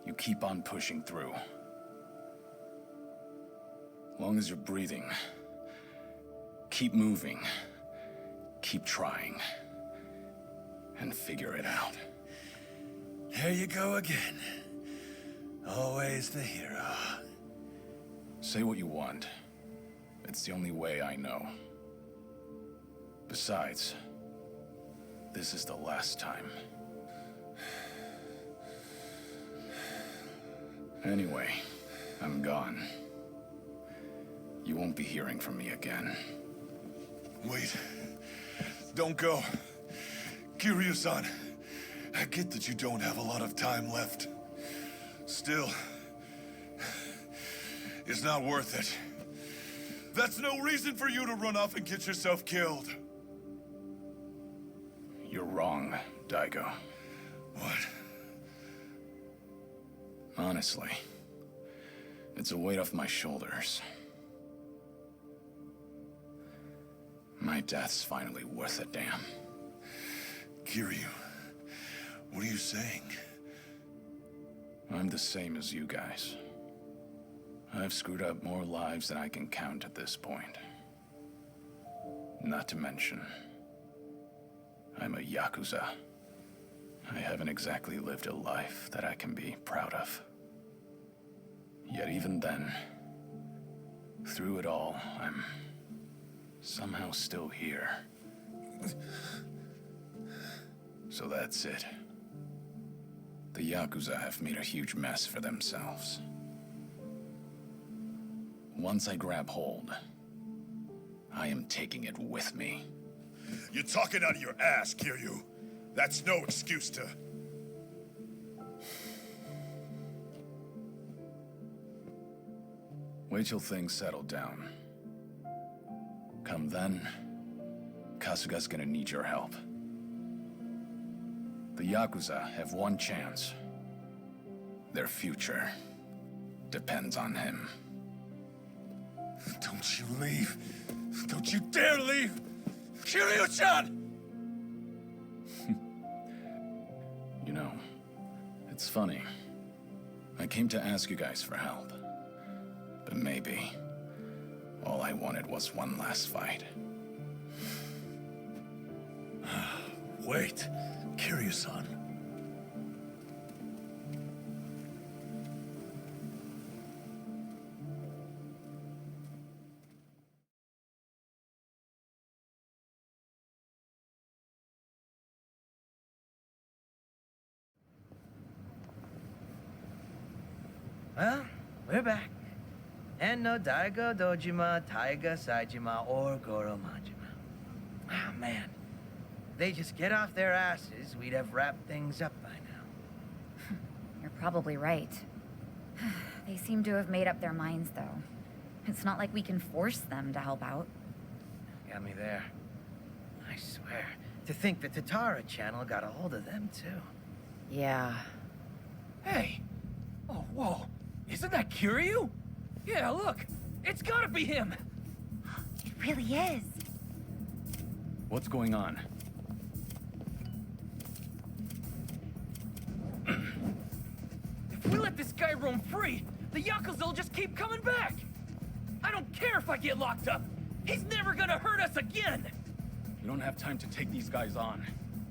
you keep on pushing through. Long as you're breathing, keep moving, keep trying, and figure it out. There you go again. Always the hero. Say what you want. It's the only way I know. Besides, this is the last time. Anyway, I'm gone. You won't be hearing from me again. Wait. Don't go. Kiryu-san, I get that you don't have a lot of time left. Still, it's not worth it. That's no reason for you to run off and get yourself killed. You're wrong, Daigo. What? Honestly, it's a weight off my shoulders. My death's finally worth a damn. Kiryu, what are you saying? I'm the same as you guys. I've screwed up more lives than I can count at this point. Not to mention, I'm a Yakuza. I haven't exactly lived a life that I can be proud of. Yet even then, through it all, I'm somehow still here. So that's it. The Yakuza have made a huge mess for themselves. Once I grab hold, I am taking it with me. You're talking out of your ass, Kiryu. That's no excuse to... Wait till things settle down. Come then, Kasuga's gonna need your help. The Yakuza have one chance. Their future depends on him. Don't you leave. Don't you dare leave! Kiryu-chan! You know, it's funny. I came to ask you guys for help. But maybe all I wanted was one last fight. Wait, Kiryu-san. Well, we're back. And no Daigo, Dojima, Taiga, Saejima, or Goro Majima. Ah, man. If they just get off their asses, we'd have wrapped things up by now. You're probably right. They seem to have made up their minds, though. It's not like we can force them to help out. Got me there. I swear, to think the Tatara channel got a hold of them, too. Yeah. Hey! Oh, whoa. Isn't that Kiryu? Yeah, look. It's gotta be him. It really is. What's going on? If we let this guy roam free, the Yakuza will just keep coming back. I don't care if I get locked up. He's never gonna hurt us again. We don't have time to take these guys on.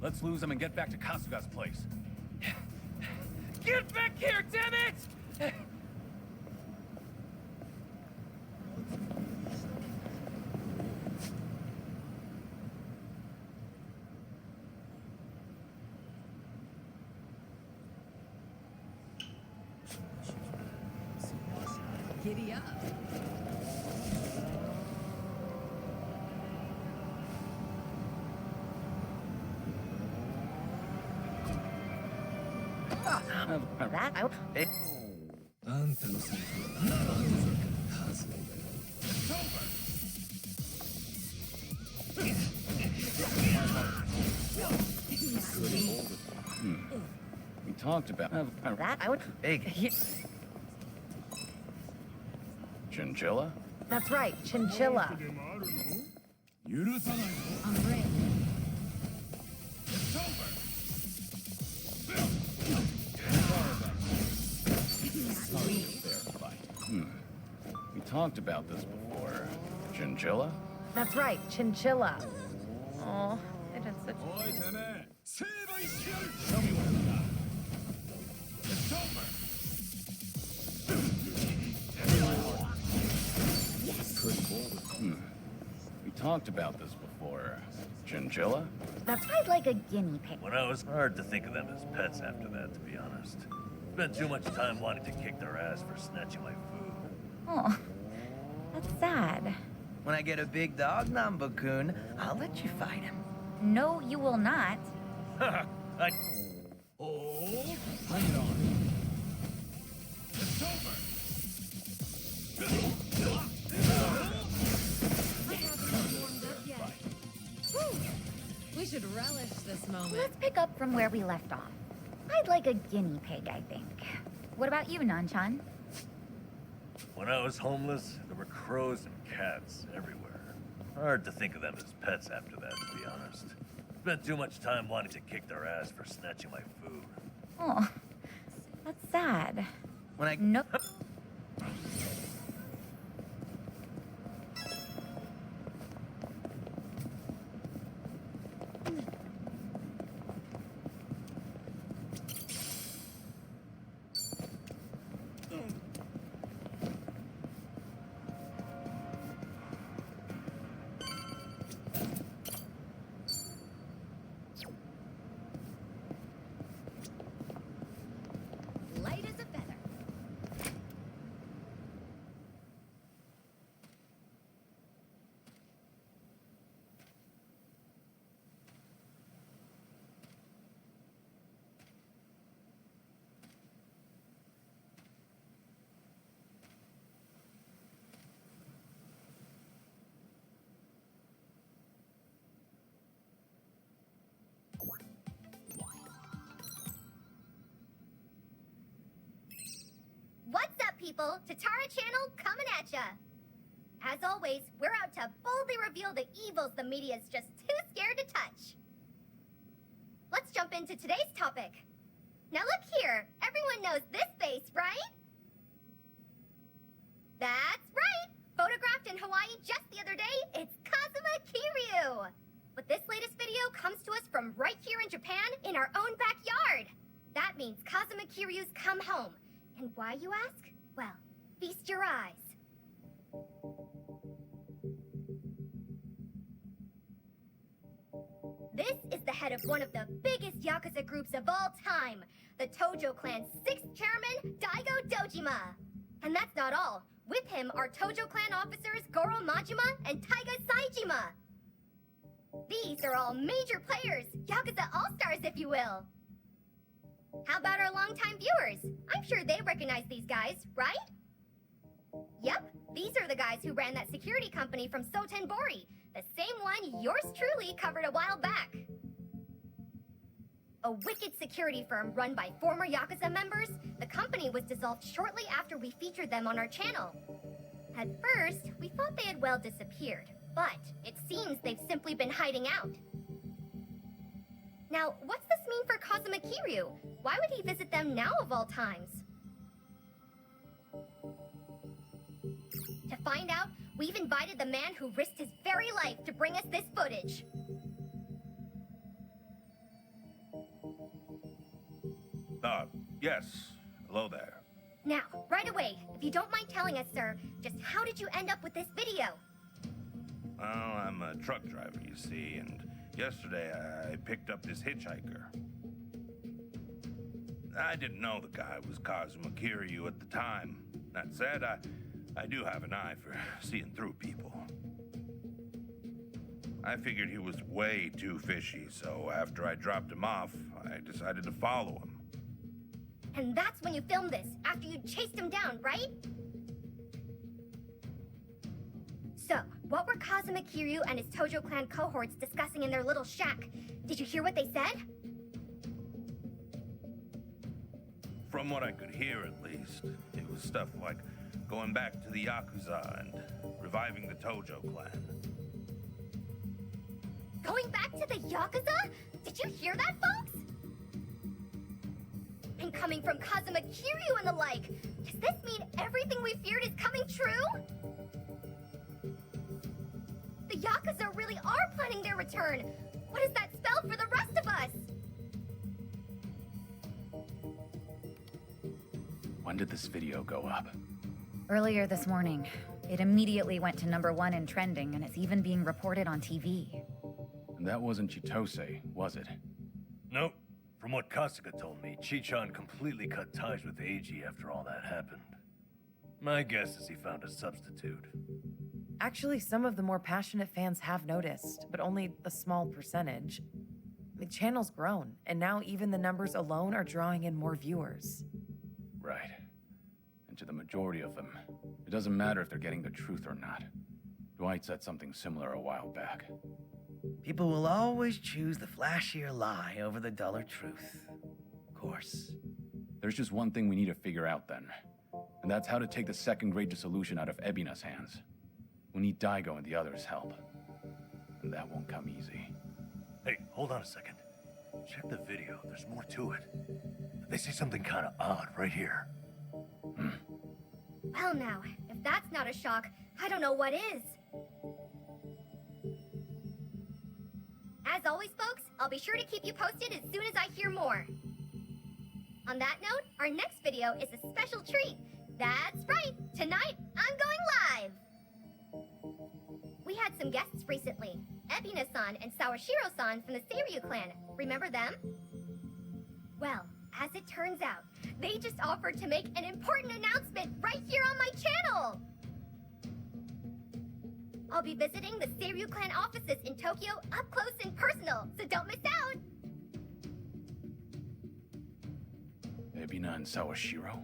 Let's lose him and get back to Kasuga's place. Get back here, damn it! Giddy up. That out. あんたのセリフは満足か数だよ。 We talked about That out. Big. Chinchilla? That's right, chinchilla. 許さないぞ。 I'm ready. We talked about this before. Chinchilla? That's right, chinchilla. Oh, they did such. おいてめえ、成敗してやる。Show me what it's about. It's over. We talked about this before. Chinchilla? That's right, like a guinea pig. When I was hard to think of them as pets after that, to be honest. Spent too much time wanting to kick their ass for snatching my food. Oh, that's sad. When I get a big dog, Nambu-kun, I'll let you fight him. No, you will not. I... Oh, bring it on. It's over. We should relish this moment. Let's pick up from where we left off. I'd like a guinea pig, I think. What about you, Nanchan? When I was homeless, there were crows and cats everywhere. Hard to think of them as pets after that, to be honest. Spent too much time wanting to kick their ass for snatching my food. Oh, that's sad. When I... Nope. Light as a feather. What's up, people? Tatara Channel coming at ya! As always, we're out to boldly reveal the evils the media's just too scared to touch. Let's jump into today's topic. Now look here, everyone knows this face, right? That's right! Photographed in Hawaii just the other day, it's Kazuma Kiryu! But this latest video comes to us from right here in Japan, in our own backyard! That means Kazuma Kiryu's come home. And why, you ask? Well, feast your eyes. This is the head of one of the biggest Yakuza groups of all time, the Tojo Clan's 6th chairman, Daigo Dojima. And that's not all. With him are Tojo Clan officers Goro Majima and Taiga Saijima. These are all major players, Yakuza all-stars if you will. How about our longtime viewers? I'm sure they recognize these guys, right? Yep, these are the guys who ran that security company from Sotenbori, the same one yours truly covered a while back. A wicked security firm run by former Yakuza members, the company was dissolved shortly after we featured them on our channel. At first, we thought they had well disappeared, but it seems they've simply been hiding out. Now, what's this mean for Kazuma Kiryu? Why would he visit them now of all times? To find out, we've invited the man who risked his very life to bring us this footage. Yes. Hello there. Now, right away, if you don't mind telling us, sir, just how did you end up with this video? Well, I'm a truck driver, you see, and yesterday I picked up this hitchhiker. I didn't know the guy was Kazuma Kiryu at the time. That said, I do have an eye for seeing through people. I figured he was way too fishy, so after I dropped him off, I decided to follow him. And that's when you filmed this, after you chased him down, right? So, what were Kazuma Kiryu and his Tojo clan cohorts discussing in their little shack? Did you hear what they said? From what I could hear, at least, it was stuff like going back to the Yakuza and reviving the Tojo clan. Going back to the Yakuza? Did you hear that, folks? And coming from Kazuma Kiryu and the like, does this mean everything we feared is coming true? The Yakuza really are planning their return. What does that spell for the rest of us? When did this video go up? Earlier this morning. It immediately went to #1 in trending, and it's even being reported on TV. And that wasn't Chitose, was it? Nope. From what Kasuga told me, Chichan completely cut ties with Eiji after all that happened. My guess is he found a substitute. Actually, some of the more passionate fans have noticed, but only a small percentage. The channel's grown, and now even the numbers alone are drawing in more viewers. Right. And to the majority of them, it doesn't matter if they're getting the truth or not. Dwight said something similar a while back. People will always choose the flashier lie over the duller truth. Of course. There's just one thing we need to figure out then. And that's how to take the second Great Dissolution out of Ebina's hands. We need Daigo and the others' help. And that won't come easy. Hey, hold on a second. Check the video. There's more to it. They say something kind of odd right here. Well now, if that's not a shock, I don't know what is. As always, folks, I'll be sure to keep you posted as soon as I hear more. On that note, our next video is a special treat. That's right, tonight I'm going live! We had some guests recently, Ebina-san and Sawashiro-san from the Seiryu clan. Remember them? Well, as it turns out, they just offered to make an important announcement right here on my channel! I'll be visiting the Seiryu clan offices in Tokyo up close and personal, so don't miss out! Ebina and Sawashiro?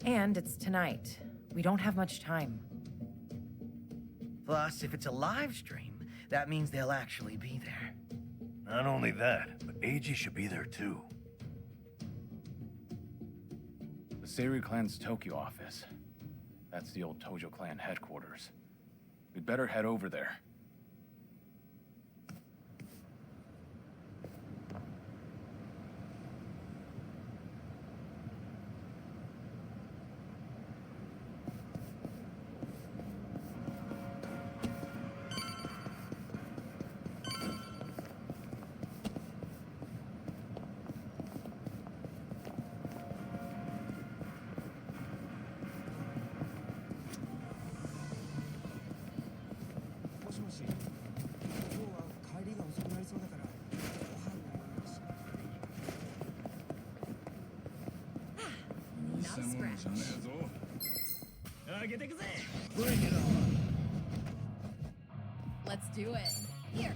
And it's tonight. We don't have much time. Plus, if it's a live stream, that means they'll actually be there. Not only that, but Eiji should be there too. The Seiryu clan's Tokyo office. That's the old Tojo clan headquarters. We'd better head over there. Not a scratch. Bring it on. Let's do it. Here.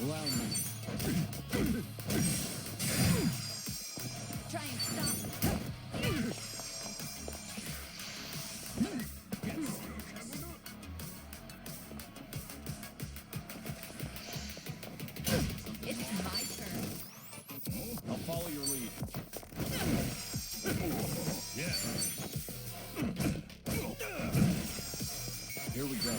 Allow me. Try and stop. It's my turn. I'll follow your lead. Yeah. Here we go.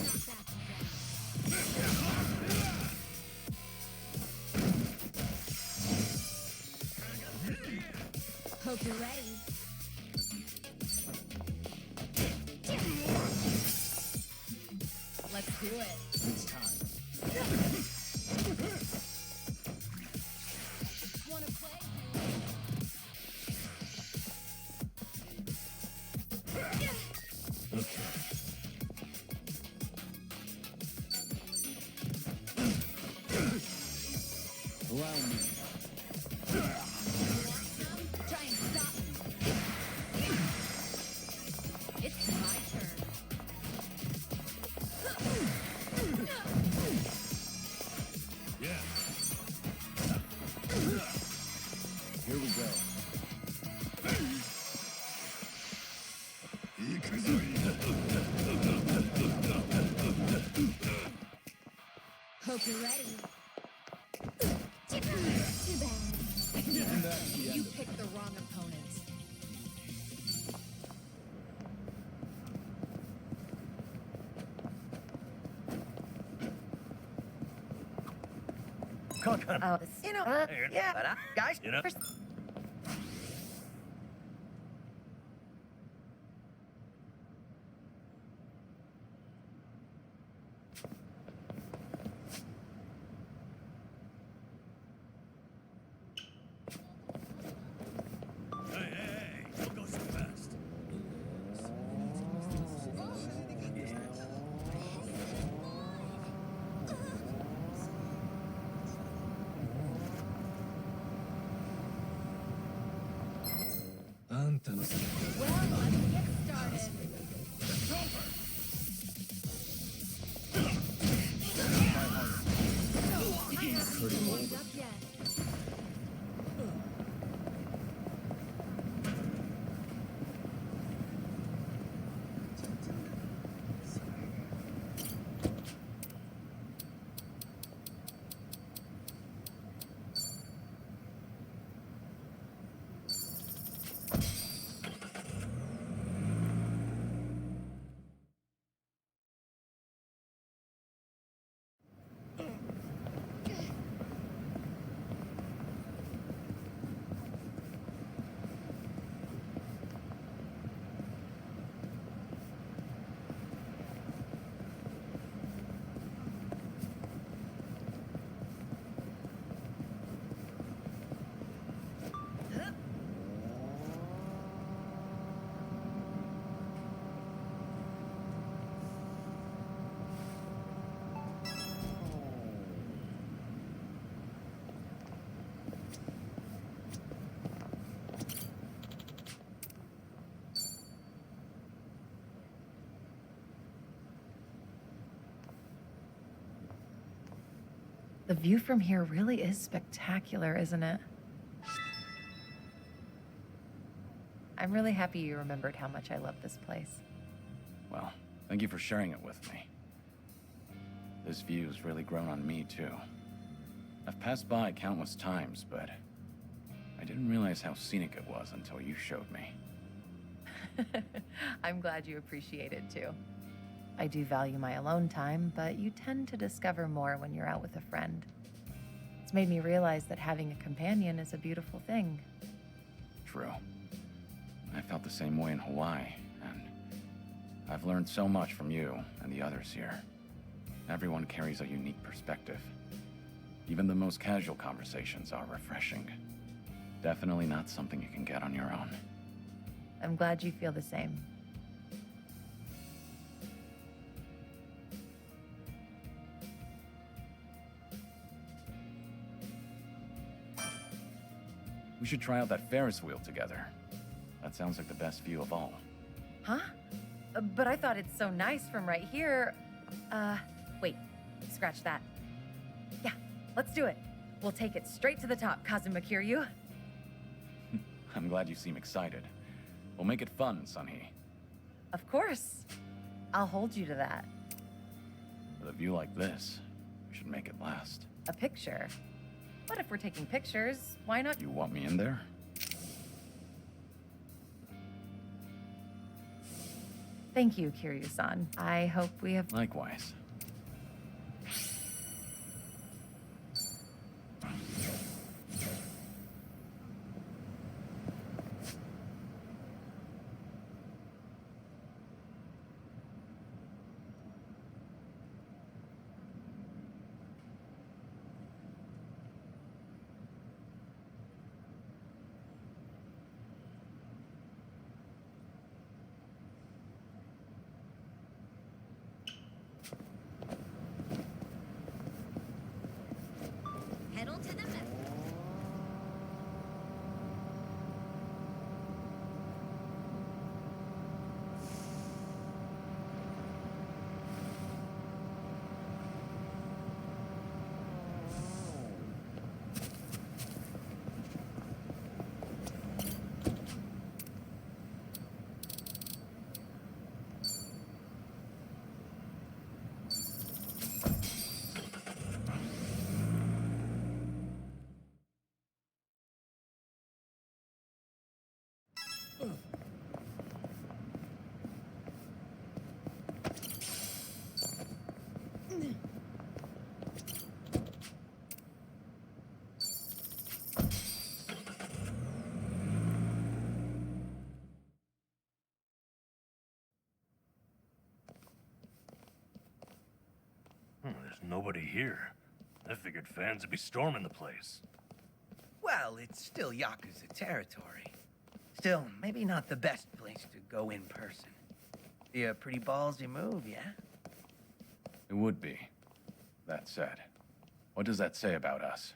Hope you're ready. Let's Allow me. Try and stop me. It's my turn. Yeah. Here we go. Hope you're ready. Too bad. And that's the end You of it. picked the wrong opponent. Oh, yeah, but guys, You know? Hey, don't go so fast. Well, let's get started. Pretty bold. Up yet. The view from here really is spectacular, isn't it? I'm really happy you remembered how much I love this place. Well, thank you for sharing it with me. This view's really grown on me, too. I've passed by countless times, but I didn't realize how scenic it was until you showed me. I'm glad you appreciate it too. I do value my alone time, but you tend to discover more when you're out with a friend. It's made me realize that having a companion is a beautiful thing. True. I felt the same way in Hawaii, and I've learned so much from you and the others here. Everyone carries a unique perspective. Even the most casual conversations are refreshing. Definitely not something you can get on your own. I'm glad you feel the same. We should try out that Ferris wheel together. That sounds like the best view of all. Huh? But I thought it's so nice from right here. Wait, scratch that. Yeah, let's do it. We'll take it straight to the top, Kazuma Kiryu. I'm glad you seem excited. We'll make it fun, Sunhee. Of course. I'll hold you to that. With a view like this, we should make it last. A picture? But if we're taking pictures, why not? You want me in there? Thank you, Kiryu-san. I hope we have... Likewise. nobody here. I figured fans would be storming the place. Well, it's still Yakuza territory. Still, maybe not the best place to go in person. Be a pretty ballsy move, yeah? It would be. That said, what does that say about us?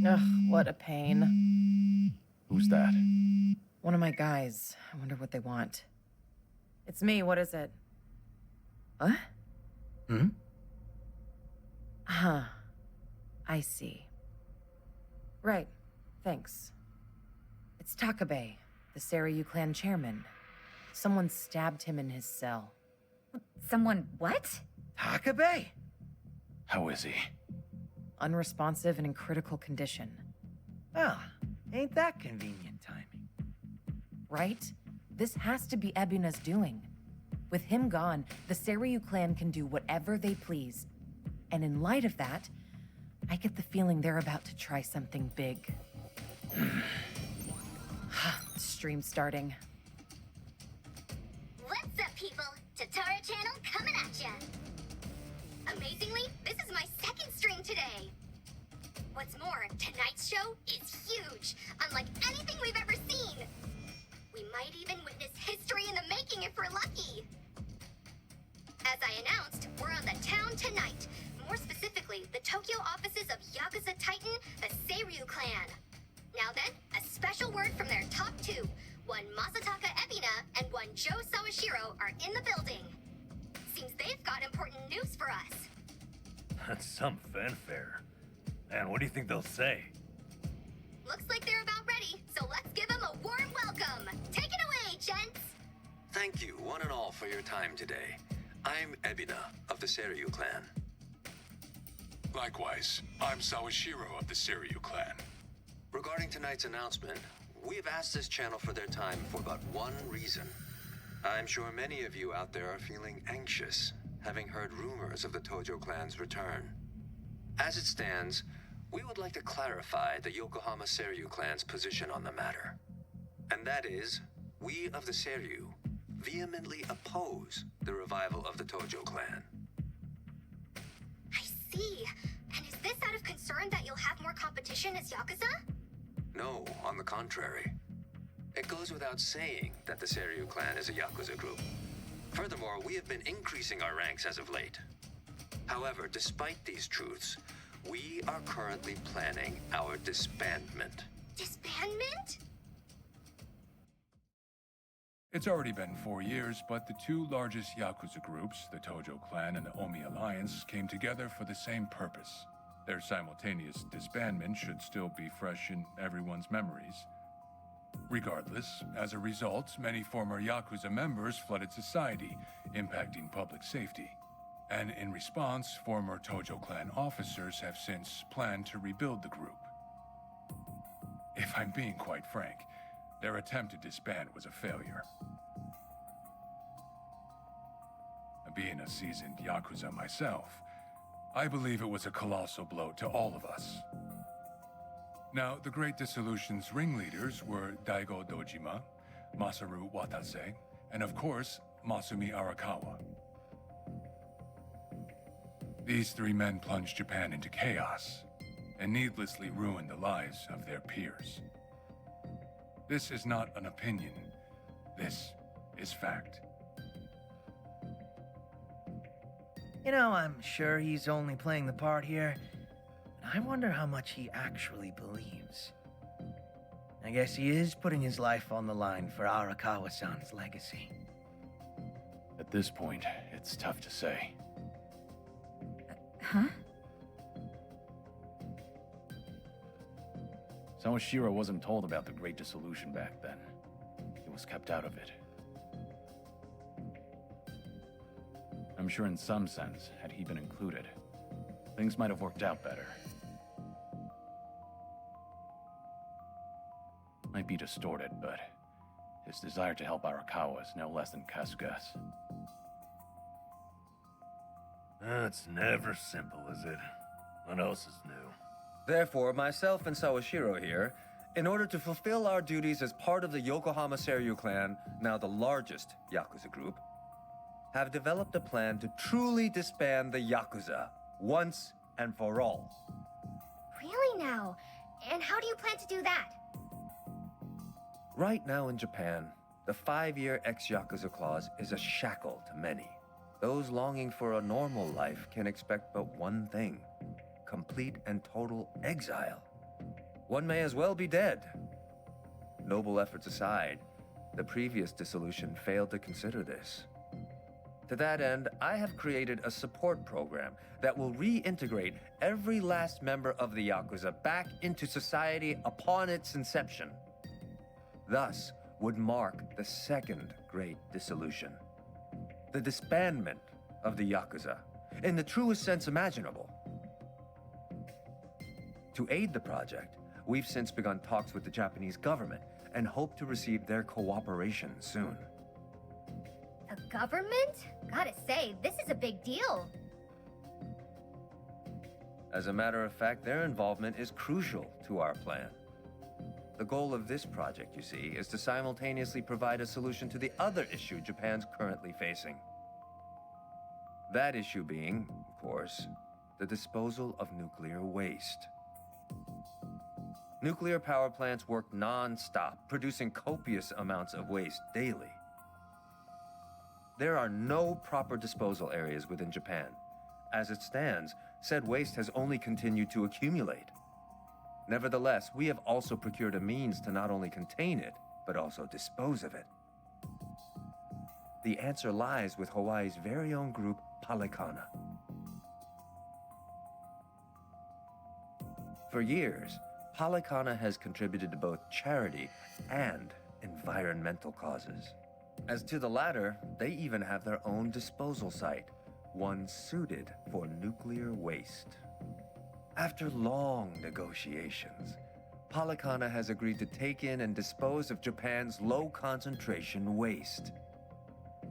Ugh, what a pain. Who's that? One of my guys. I wonder what they want. It's me, what is it? What? Hmm? Huh. I see. Right. Thanks. It's Takabe, the Seiryu clan chairman. Someone stabbed him in his cell. Someone what? Takabe? How is he? Unresponsive and in critical condition. Well, ain't that convenient timing. Right? This has to be Ebina's doing. With him gone, the Seiryu clan can do whatever they please. And in light of that, I get the feeling they're about to try something big. Stream starting. What's up, people? Tatara Channel coming at ya! Amazingly, this is my second stream today. What's more, tonight's show is huge, unlike anything we've ever seen. We might even witness history in the making if we're lucky. As I announced, we're on the town tonight. More specifically, the Tokyo offices of Yakuza Titan, the Seiryu clan. Now then, a special word from their top two. One Masataka Ebina and one Joe Sawashiro are in the building. Seems they've got important news for us. That's some fanfare. Man, what do you think they'll say? Looks like they're about ready, so let's give them a warm welcome. Take it away, gents! Thank you, one and all, for your time today. I'm Ebina of the Seiryu clan. Likewise, I'm Sawashiro of the Seiryu clan. Regarding tonight's announcement, we've asked this channel for their time for but one reason. I'm sure many of you out there are feeling anxious, having heard rumors of the Tojo clan's return. As it stands, we would like to clarify the Yokohama Seiryu clan's position on the matter. And that is, we of the Seiryu vehemently oppose the revival of the Tojo clan. I see. And is this out of concern that you'll have more competition as Yakuza? No, on the contrary. It goes without saying that the Seiryu clan is a Yakuza group. Furthermore, we have been increasing our ranks as of late. However, despite these truths, we are currently planning our disbandment. Disbandment? It's already been 4 years, but the two largest Yakuza groups, the Tojo clan and the Omi Alliance, came together for the same purpose. Their simultaneous disbandment should still be fresh in everyone's memories. Regardless, as a result, many former Yakuza members flooded society, impacting public safety. And in response, former Tojo clan officers have since planned to rebuild the group. If I'm being quite frank, their attempt to disband was a failure. Being a seasoned Yakuza myself, I believe it was a colossal blow to all of us. Now, the Great Dissolution's ringleaders were Daigo Dojima, Masaru Watase, and of course, Masumi Arakawa. These three men plunged Japan into chaos and needlessly ruined the lives of their peers. This is not an opinion. This is fact. You know, I'm sure he's only playing the part here, but I wonder how much he actually believes. I guess he is putting his life on the line for Arakawa-san's legacy. At this point, it's tough to say. Huh? Sawashiro wasn't told about the Great Dissolution back then. He was kept out of it. I'm sure in some sense, had he been included, things might have worked out better. Might be distorted, but his desire to help Arakawa is no less than Kasuga's. It's never simple, is it? What else is new? Therefore, myself and Sawashiro here, in order to fulfill our duties as part of the Yokohama Seiryu clan, now the largest Yakuza group, have developed a plan to truly disband the Yakuza, once and for all. Really now? And how do you plan to do that? Right now in Japan, the 5-year ex-Yakuza clause is a shackle to many. Those longing for a normal life can expect but one thing: complete and total exile. One may as well be dead. Noble efforts aside, the previous dissolution failed to consider this. To that end, I have created a support program that will reintegrate every last member of the Yakuza back into society upon its inception. Thus would mark the second great dissolution. The disbandment of the Yakuza, in the truest sense imaginable. To aid the project, we've since begun talks with the Japanese government and hope to receive their cooperation soon. The government? Gotta say, this is a big deal. As a matter of fact, their involvement is crucial to our plan. The goal of this project, you see, is to simultaneously provide a solution to the other issue Japan's currently facing. That issue being, of course, the disposal of nuclear waste. Nuclear power plants work non-stop, producing copious amounts of waste daily. There are no proper disposal areas within Japan. As it stands, said waste has only continued to accumulate. Nevertheless, we have also procured a means to not only contain it, but also dispose of it. The answer lies with Hawaii's very own group, Palikana. For years, Palikana has contributed to both charity and environmental causes. As to the latter, they even have their own disposal site, one suited for nuclear waste. After long negotiations, Palikana has agreed to take in and dispose of Japan's low-concentration waste.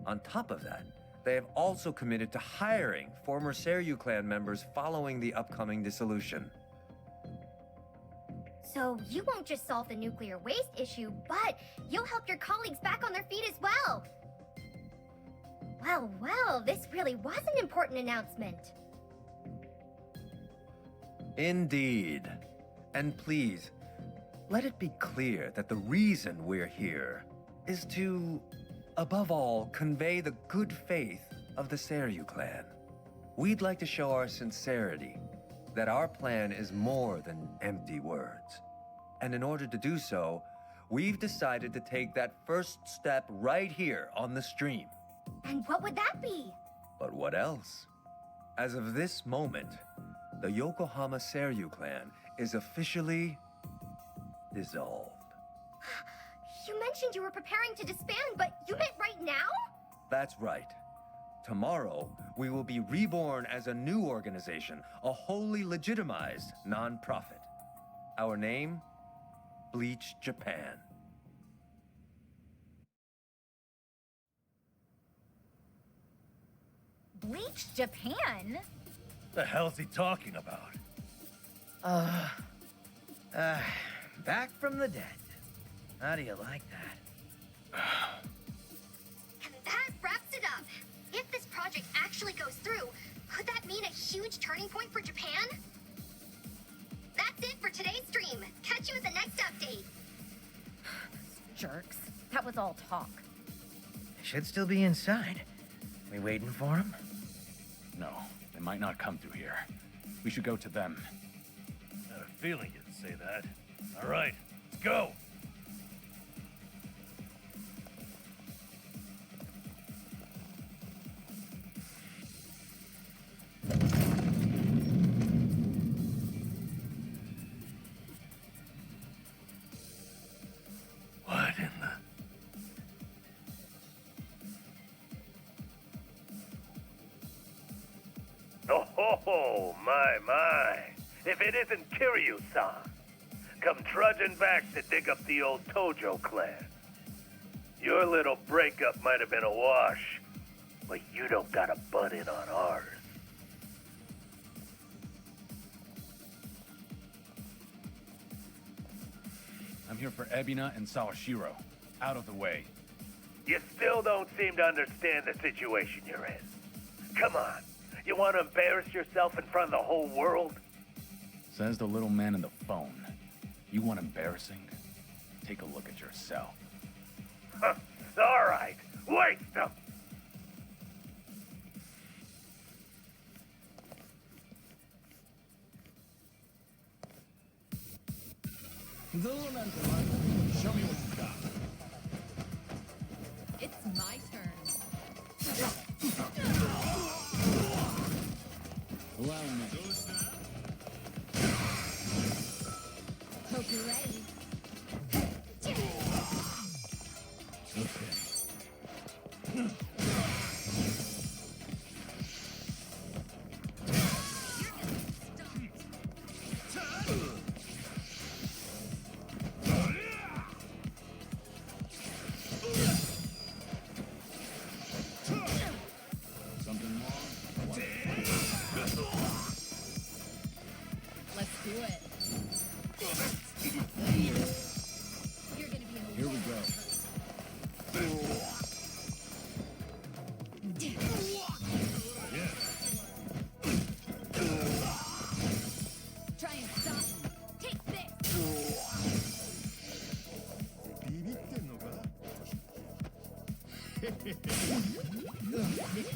On top of that, they have also committed to hiring former Seiryu clan members following the upcoming dissolution. So you won't just solve the nuclear waste issue, but you'll help your colleagues back on their feet as well. Well, this really was an important announcement. Indeed. And please, let it be clear that the reason we're here is to, above all, convey the good faith of the Seiryu clan. We'd like to show our sincerity, that our plan is more than empty words. And in order to do so, we've decided to take that first step right here on the stream. And what would that be? But what else? As of this moment, the Yokohama Seiryu clan is officially dissolved. You mentioned you were preparing to disband, but you meant right now? That's right. Tomorrow, we will be reborn as a new organization, a wholly legitimized non-profit. Our name? Bleach Japan. Bleach Japan? The hell's he talking about? Back from the dead. How do you like that? And that wraps it up. If this project actually goes through, could that mean a huge turning point for Japan? That's it for today's stream. Catch you at the next update. Jerks. That was all talk. They should still be inside. We waiting for them? No, they might not come through here. We should go to them. I had a feeling you'd say that. All right, let's go. What in the... Oh, my. If it isn't Kiryu-san, come trudging back to dig up the old Tojo clan. Your little breakup might have been a wash, but you don't gotta butt in on ours. I'm here for Ebina and Sawashiro. Out of the way. You still don't seem to understand the situation you're in. Come on. You want to embarrass yourself in front of the whole world? Says the little man in the phone. You want embarrassing? Take a look at yourself. Huh. All right. Waste them. Show me what you got. It's my turn. Allow me. Hope you're ready. Something wrong? Let's do it. You're gonna be in the Here we go. Try and stop me. Take this.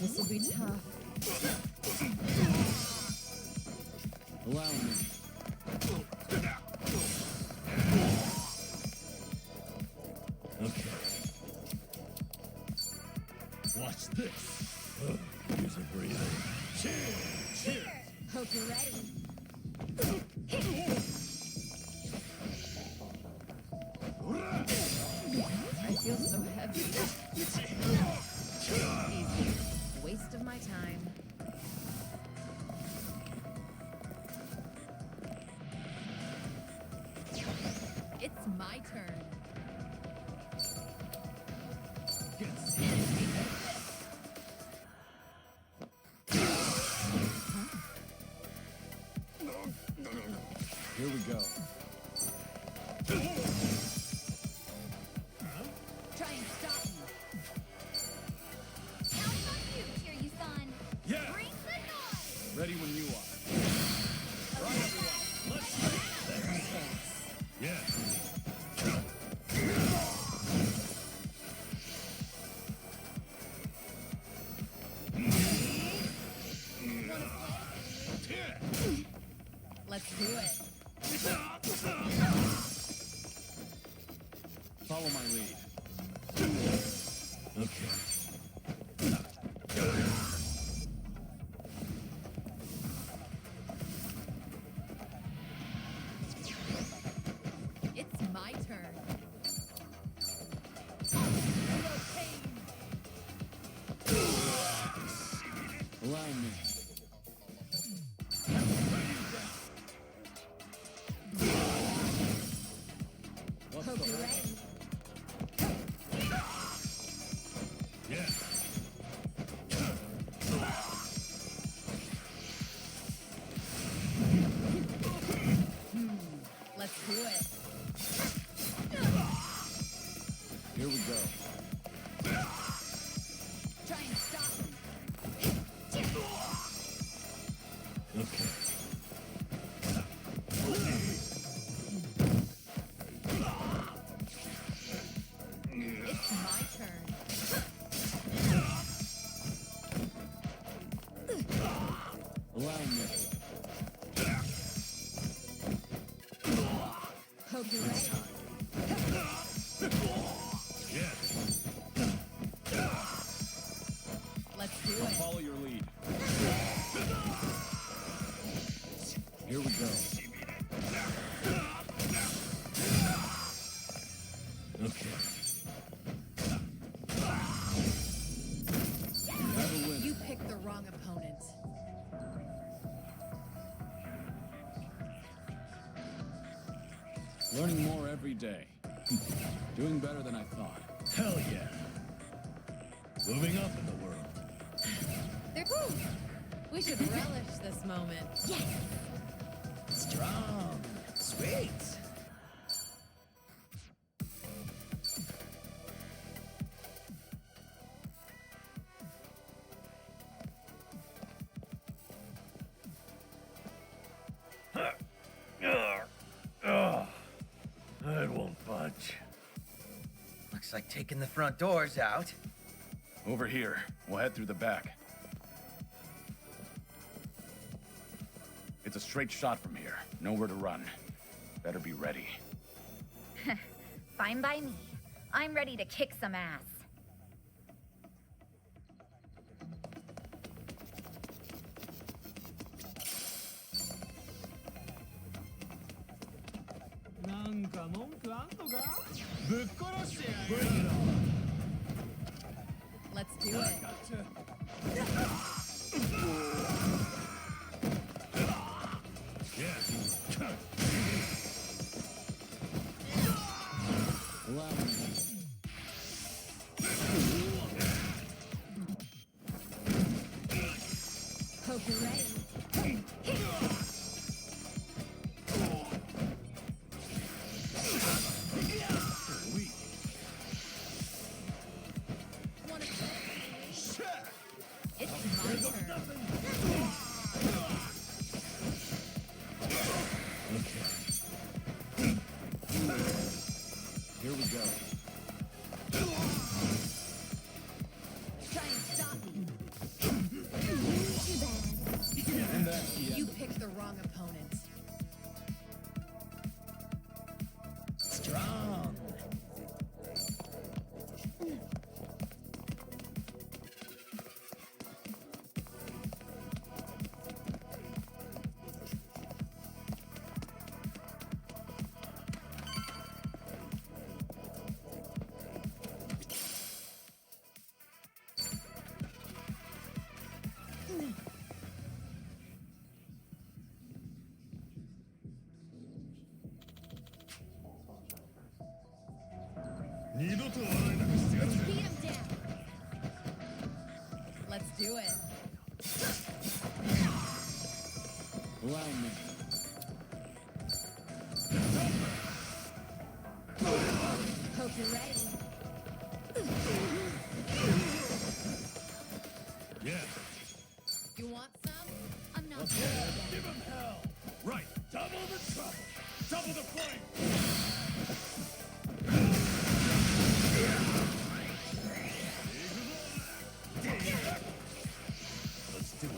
This will be tough. Allow me. Okay. Watch this. Use a breather. Cheers. Hope you're ready. I feel so heavy. Easy. Waste of my time. It's my turn. Here we go. Try and stop me. Counting on you, Kiryu-san. Yeah. Bring the noise. Ready when you are. Right, everyone. Let's Yeah. Let's do it. Follow my lead. Okay. It's my turn. Allow me. What's Hope the you're hurry? ready. Yeah. Let's do it. Here we go. Try and stop me. Okay. It's my turn. Allow me. Hope you're ready. Let's do I'll it. follow your lead. Here we go. Okay. Have a winner. You picked the wrong opponent. Learning more every day. Doing better than I thought. Hell yeah. Moving up in the world. They're both. We should relish this moment. Yes. Strong. Sweet. like taking the front doors out. Over here. We'll head through the back. It's a straight shot from here. Nowhere to run. Better be ready. Fine by me. I'm ready to kick some ass. Let's do it. Allow me. Hope you're ready. Here we go. Try and stop me. And that's the You end. picked the wrong opponent. Strong. Let's beat him down. Let's do it. Allow me. Hope you're ready. Yeah. You want some? I'm not Give him hell. Right. Double the trouble. Double the flame. Let's do it.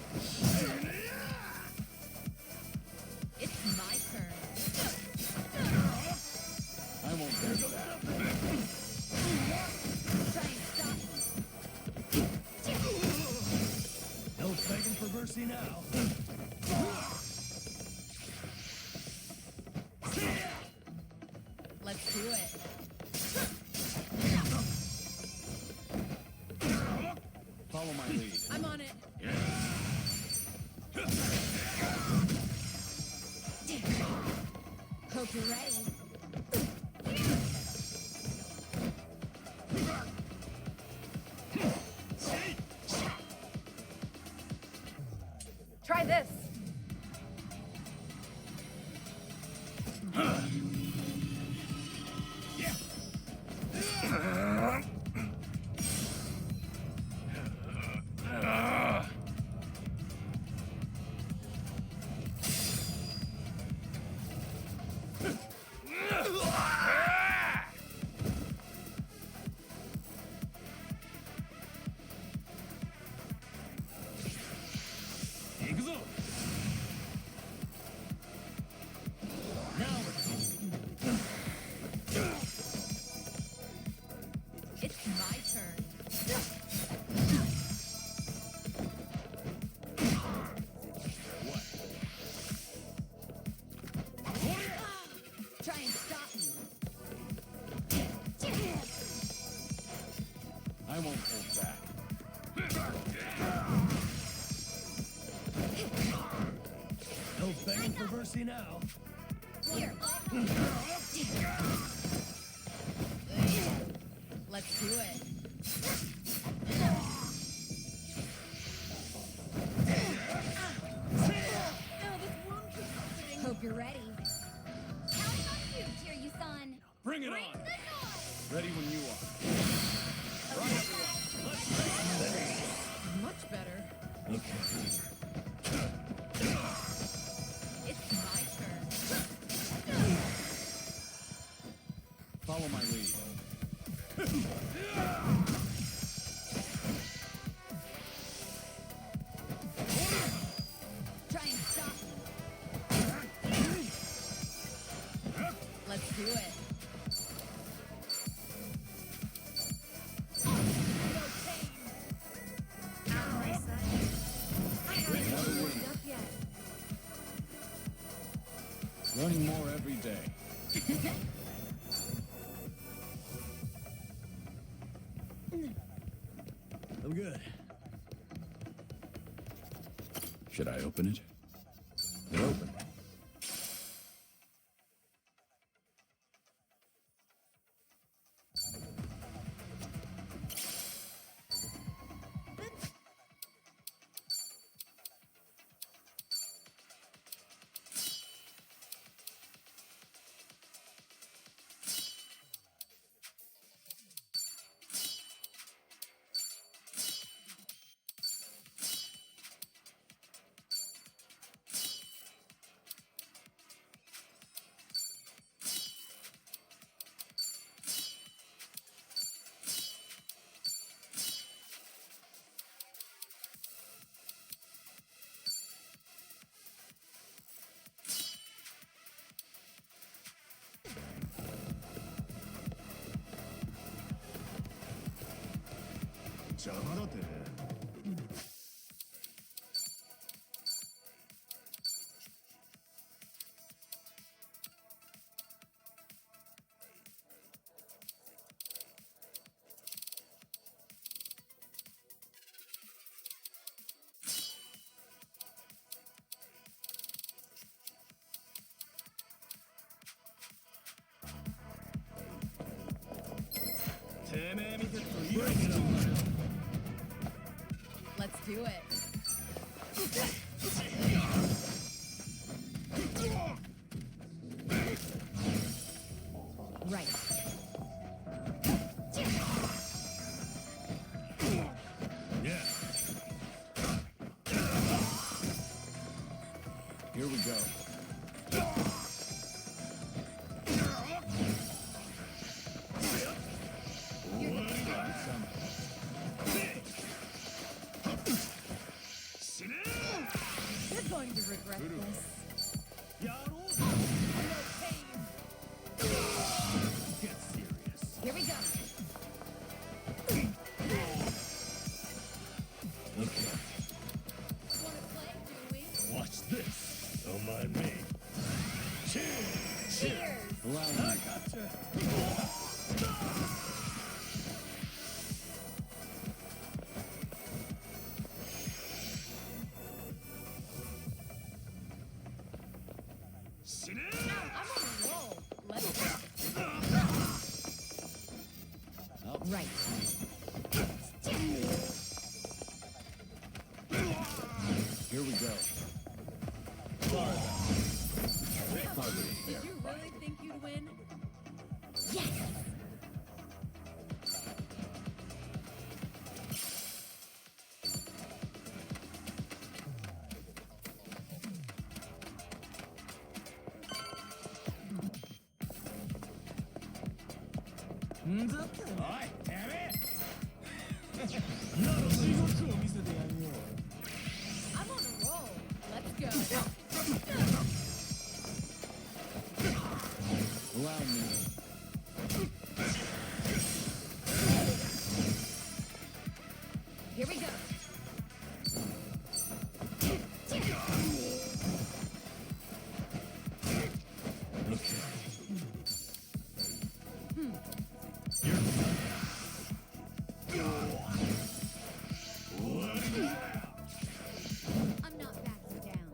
It's my turn. I won't take that. Try and stop me. No begging for mercy now. Let's do it. Follow my lead. I'm on it. Hope you're ready. Try this. It's my turn. Try and stop me. I won't hold back. No begging for mercy now. Here. Let's do it. Hope you're ready. Counting on you, Kiryu-san. Bring it on. Ready when you are. Much better. It's my turn. Follow my lead. Try and stop me. Let's do it. Learning more every day. I'm good. Should I open it? It opened. Let's do it. Right. Yeah. Here we go. You're going to regret this. Get serious. Here we go. Okay. Wanna play, do we? Watch this. Don't mind me. Cheers. Cheers. Allow me. I gotcha. I'm on a roll. Let's go. Right. Here we go. Did you really think you'd win? Yes!おい、てめえなら地獄を見せてやるよ。 I'm on a roll. Let's go. Allow me. Here we go. I'm not backing down.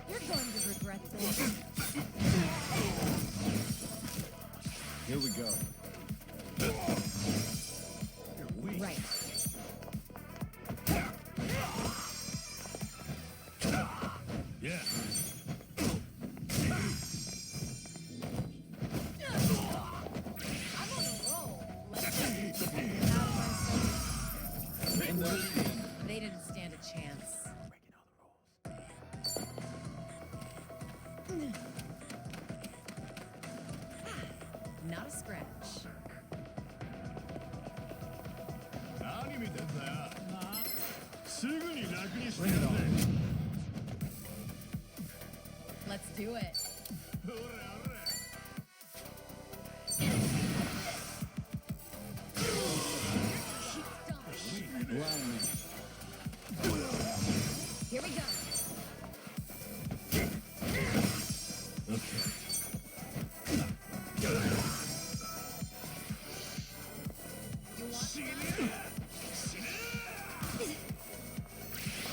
You're going to regret this. Here we go. Right. Yeah. I'm on a roll. Let's go. They didn't stand a chance. Bring it on. Let's do it. Allow me. Here we go.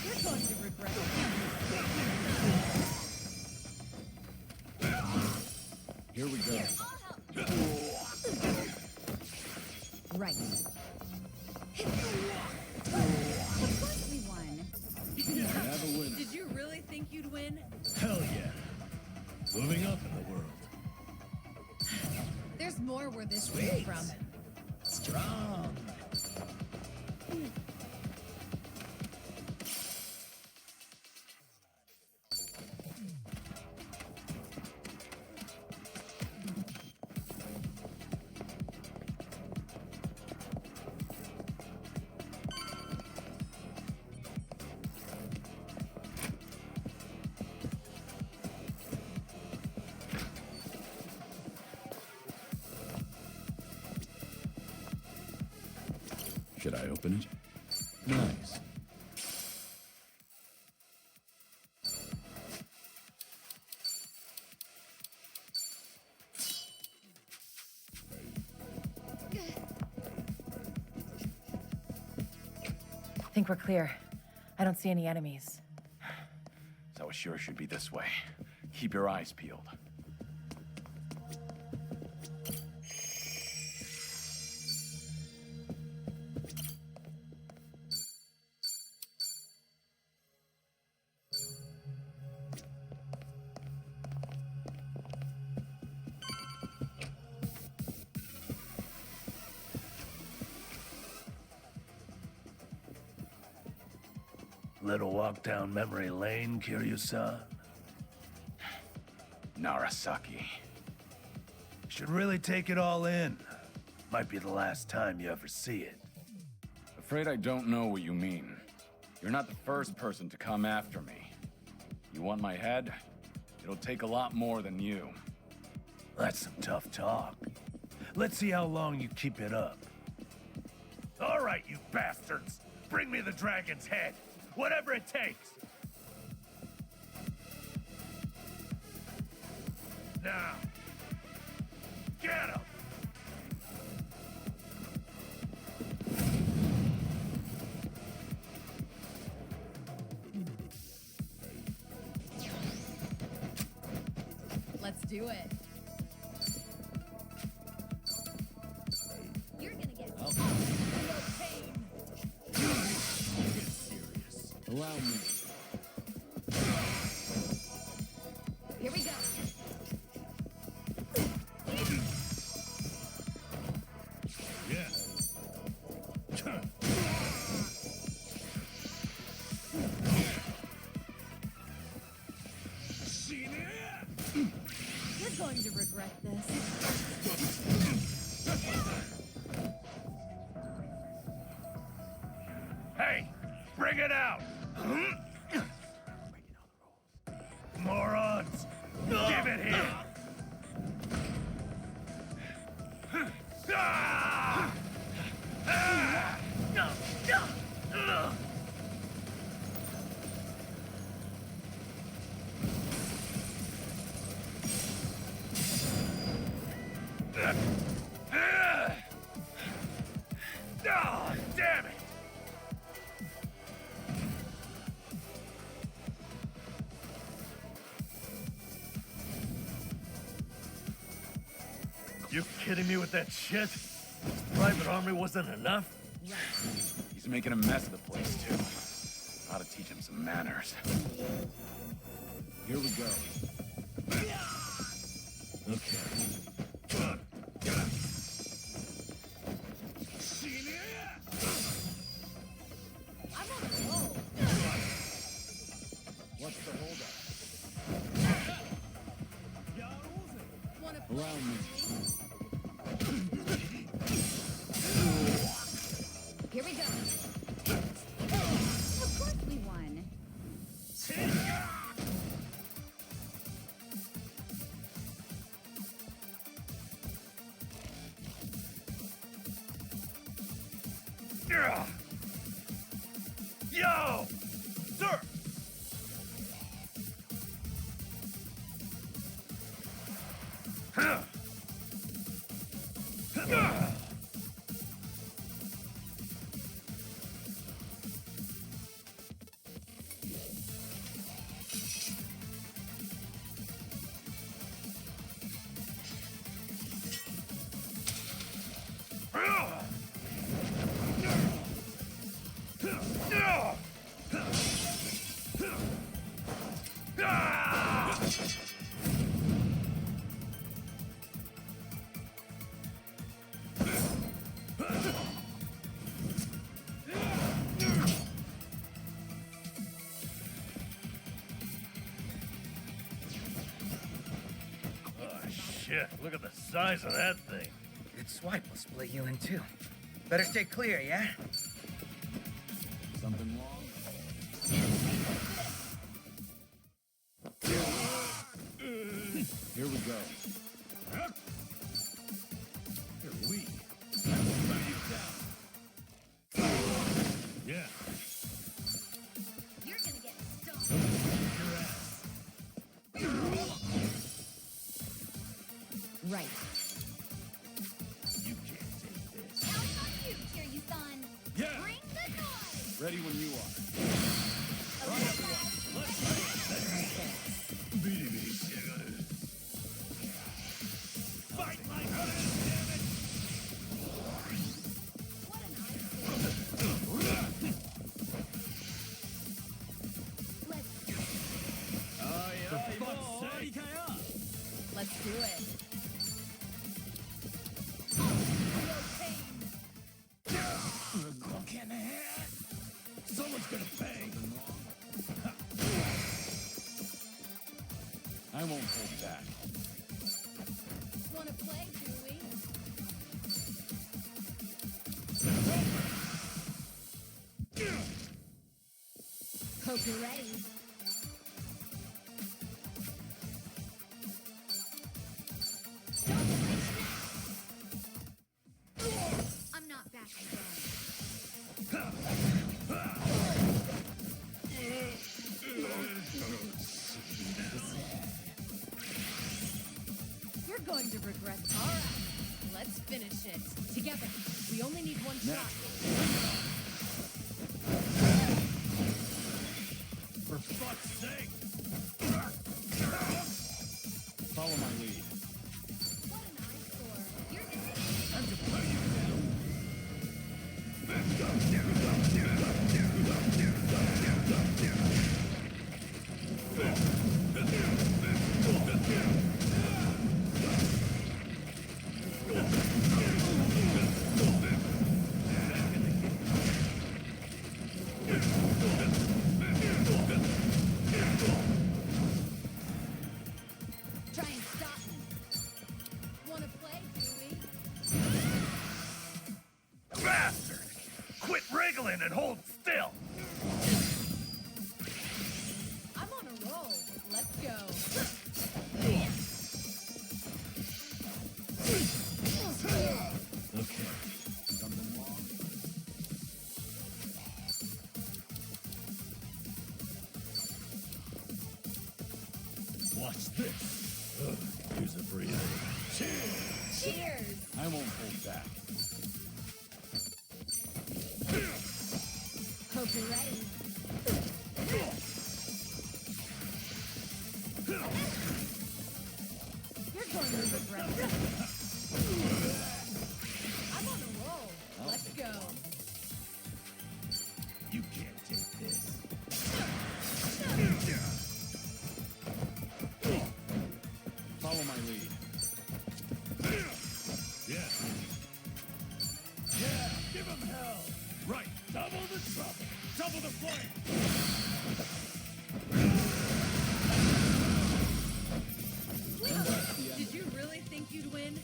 You're going to regret it. Here we go. Right. Of course we won. Have a winner. Did you really think you'd win? Hell yeah. Moving up in the world. There's more where this came from. Strong. Should I open it? Nice. I think we're clear. I don't see any enemies. So it sure should be this way. Keep your eyes peeled. Little walk down memory lane, Kiryu-san. Narasaki. Should really take it all in. Might be the last time you ever see it. Afraid I don't know what you mean. You're not the first person to come after me. You want my head? It'll take a lot more than you. That's some tough talk. Let's see how long you keep it up. All right, you bastards. Bring me the dragon's head. Whatever it takes. Now. Get him! Let's do it. You're gonna get Allow me. Here we go. Yeah. You're going to regret this. Hey, bring it out! Morons! Give it here! Ah! Ah! Oh, damn it! You kidding me with that shit? Private army wasn't enough? He's making a mess of the place, too. Ought to teach him some manners. Here we go. Okay. I'm on a roll. What's the holdup? Wanna Allow me. Here we go. Of course we won. Yo! Sir! Shit, look at the size of that thing. Good swipe will split you in two. Better stay clear, yeah? Something wrong? Here we go. Here we. Yeah. You're gonna get stomped. Your ass. Right. You can't take this. Now it's on you, Kiryu-san. Yeah. Bring the noise. Ready when you are. Okay, lad. Beat me. Fight like hell, damn it! What an eyesore. Let's Let's do it. Clock in the head. Someone's gonna pay. I won't hold back. Wanna play, do we? Hope you're ready. I'm not backing down. You're going to regret this. All right, let's finish it. Together. We only need one shot. For fuck's sake! Follow my lead. What an eyesore. You're gonna Time to put you down. Try and stop me. Wanna play, do we? Bastard! Quit wriggling and hold still! I'm on a roll. Let's go. Okay. Something wrong? Watch this. Here's a breather. Cheers! Cheers! I won't hold back. hope you're ready. You're going to regret this. I'm on a roll. Let's go. You can't take this. Follow my lead. Yeah. Yeah, give him hell. Right, double the trouble. Double the flame. Did you really think you'd win?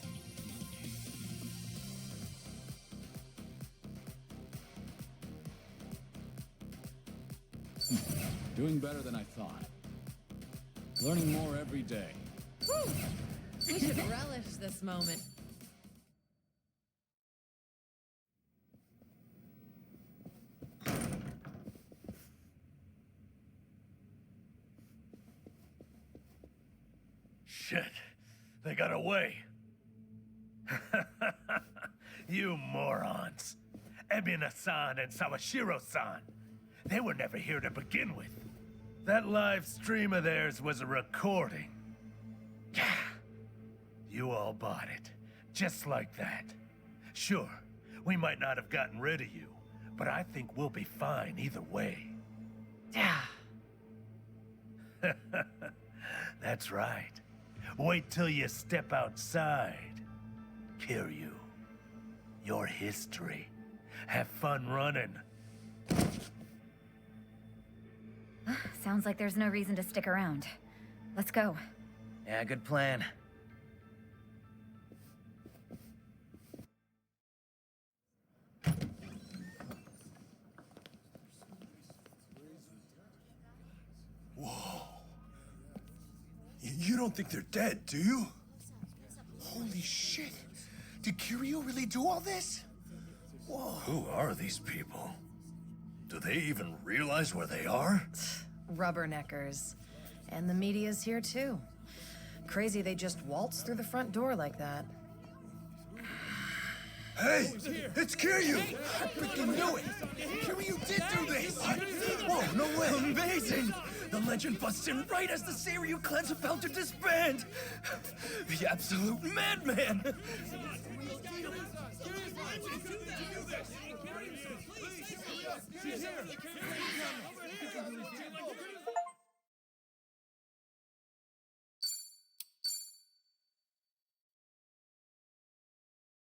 Doing better than I thought. Learning more every day. Woo! We should relish this moment. Shit. They got away. You morons. Ebina-san and Sawashiro-san. They were never here to begin with. That live stream of theirs was a recording. Yeah. You all bought it. Just like that. Sure, we might not have gotten rid of you, but I think we'll be fine either way. Yeah. That's right. Wait till you step outside. Kiryu. Your history. Have fun running. Sounds like there's no reason to stick around. Let's go. Yeah, good plan. Whoa. You don't think they're dead, do you? Holy shit. Did Kiryu really do all this? Whoa. Who are these people? Do they even realize where they are? Rubberneckers. And the media's here too. Crazy they just waltzed through the front door like that. Hey! It's Kiryu! I freaking knew it! Kiryu did do this! Whoa, no way! Amazing! The legend busts in right as the Seiryu clan's about to disband! The absolute madman! She's here!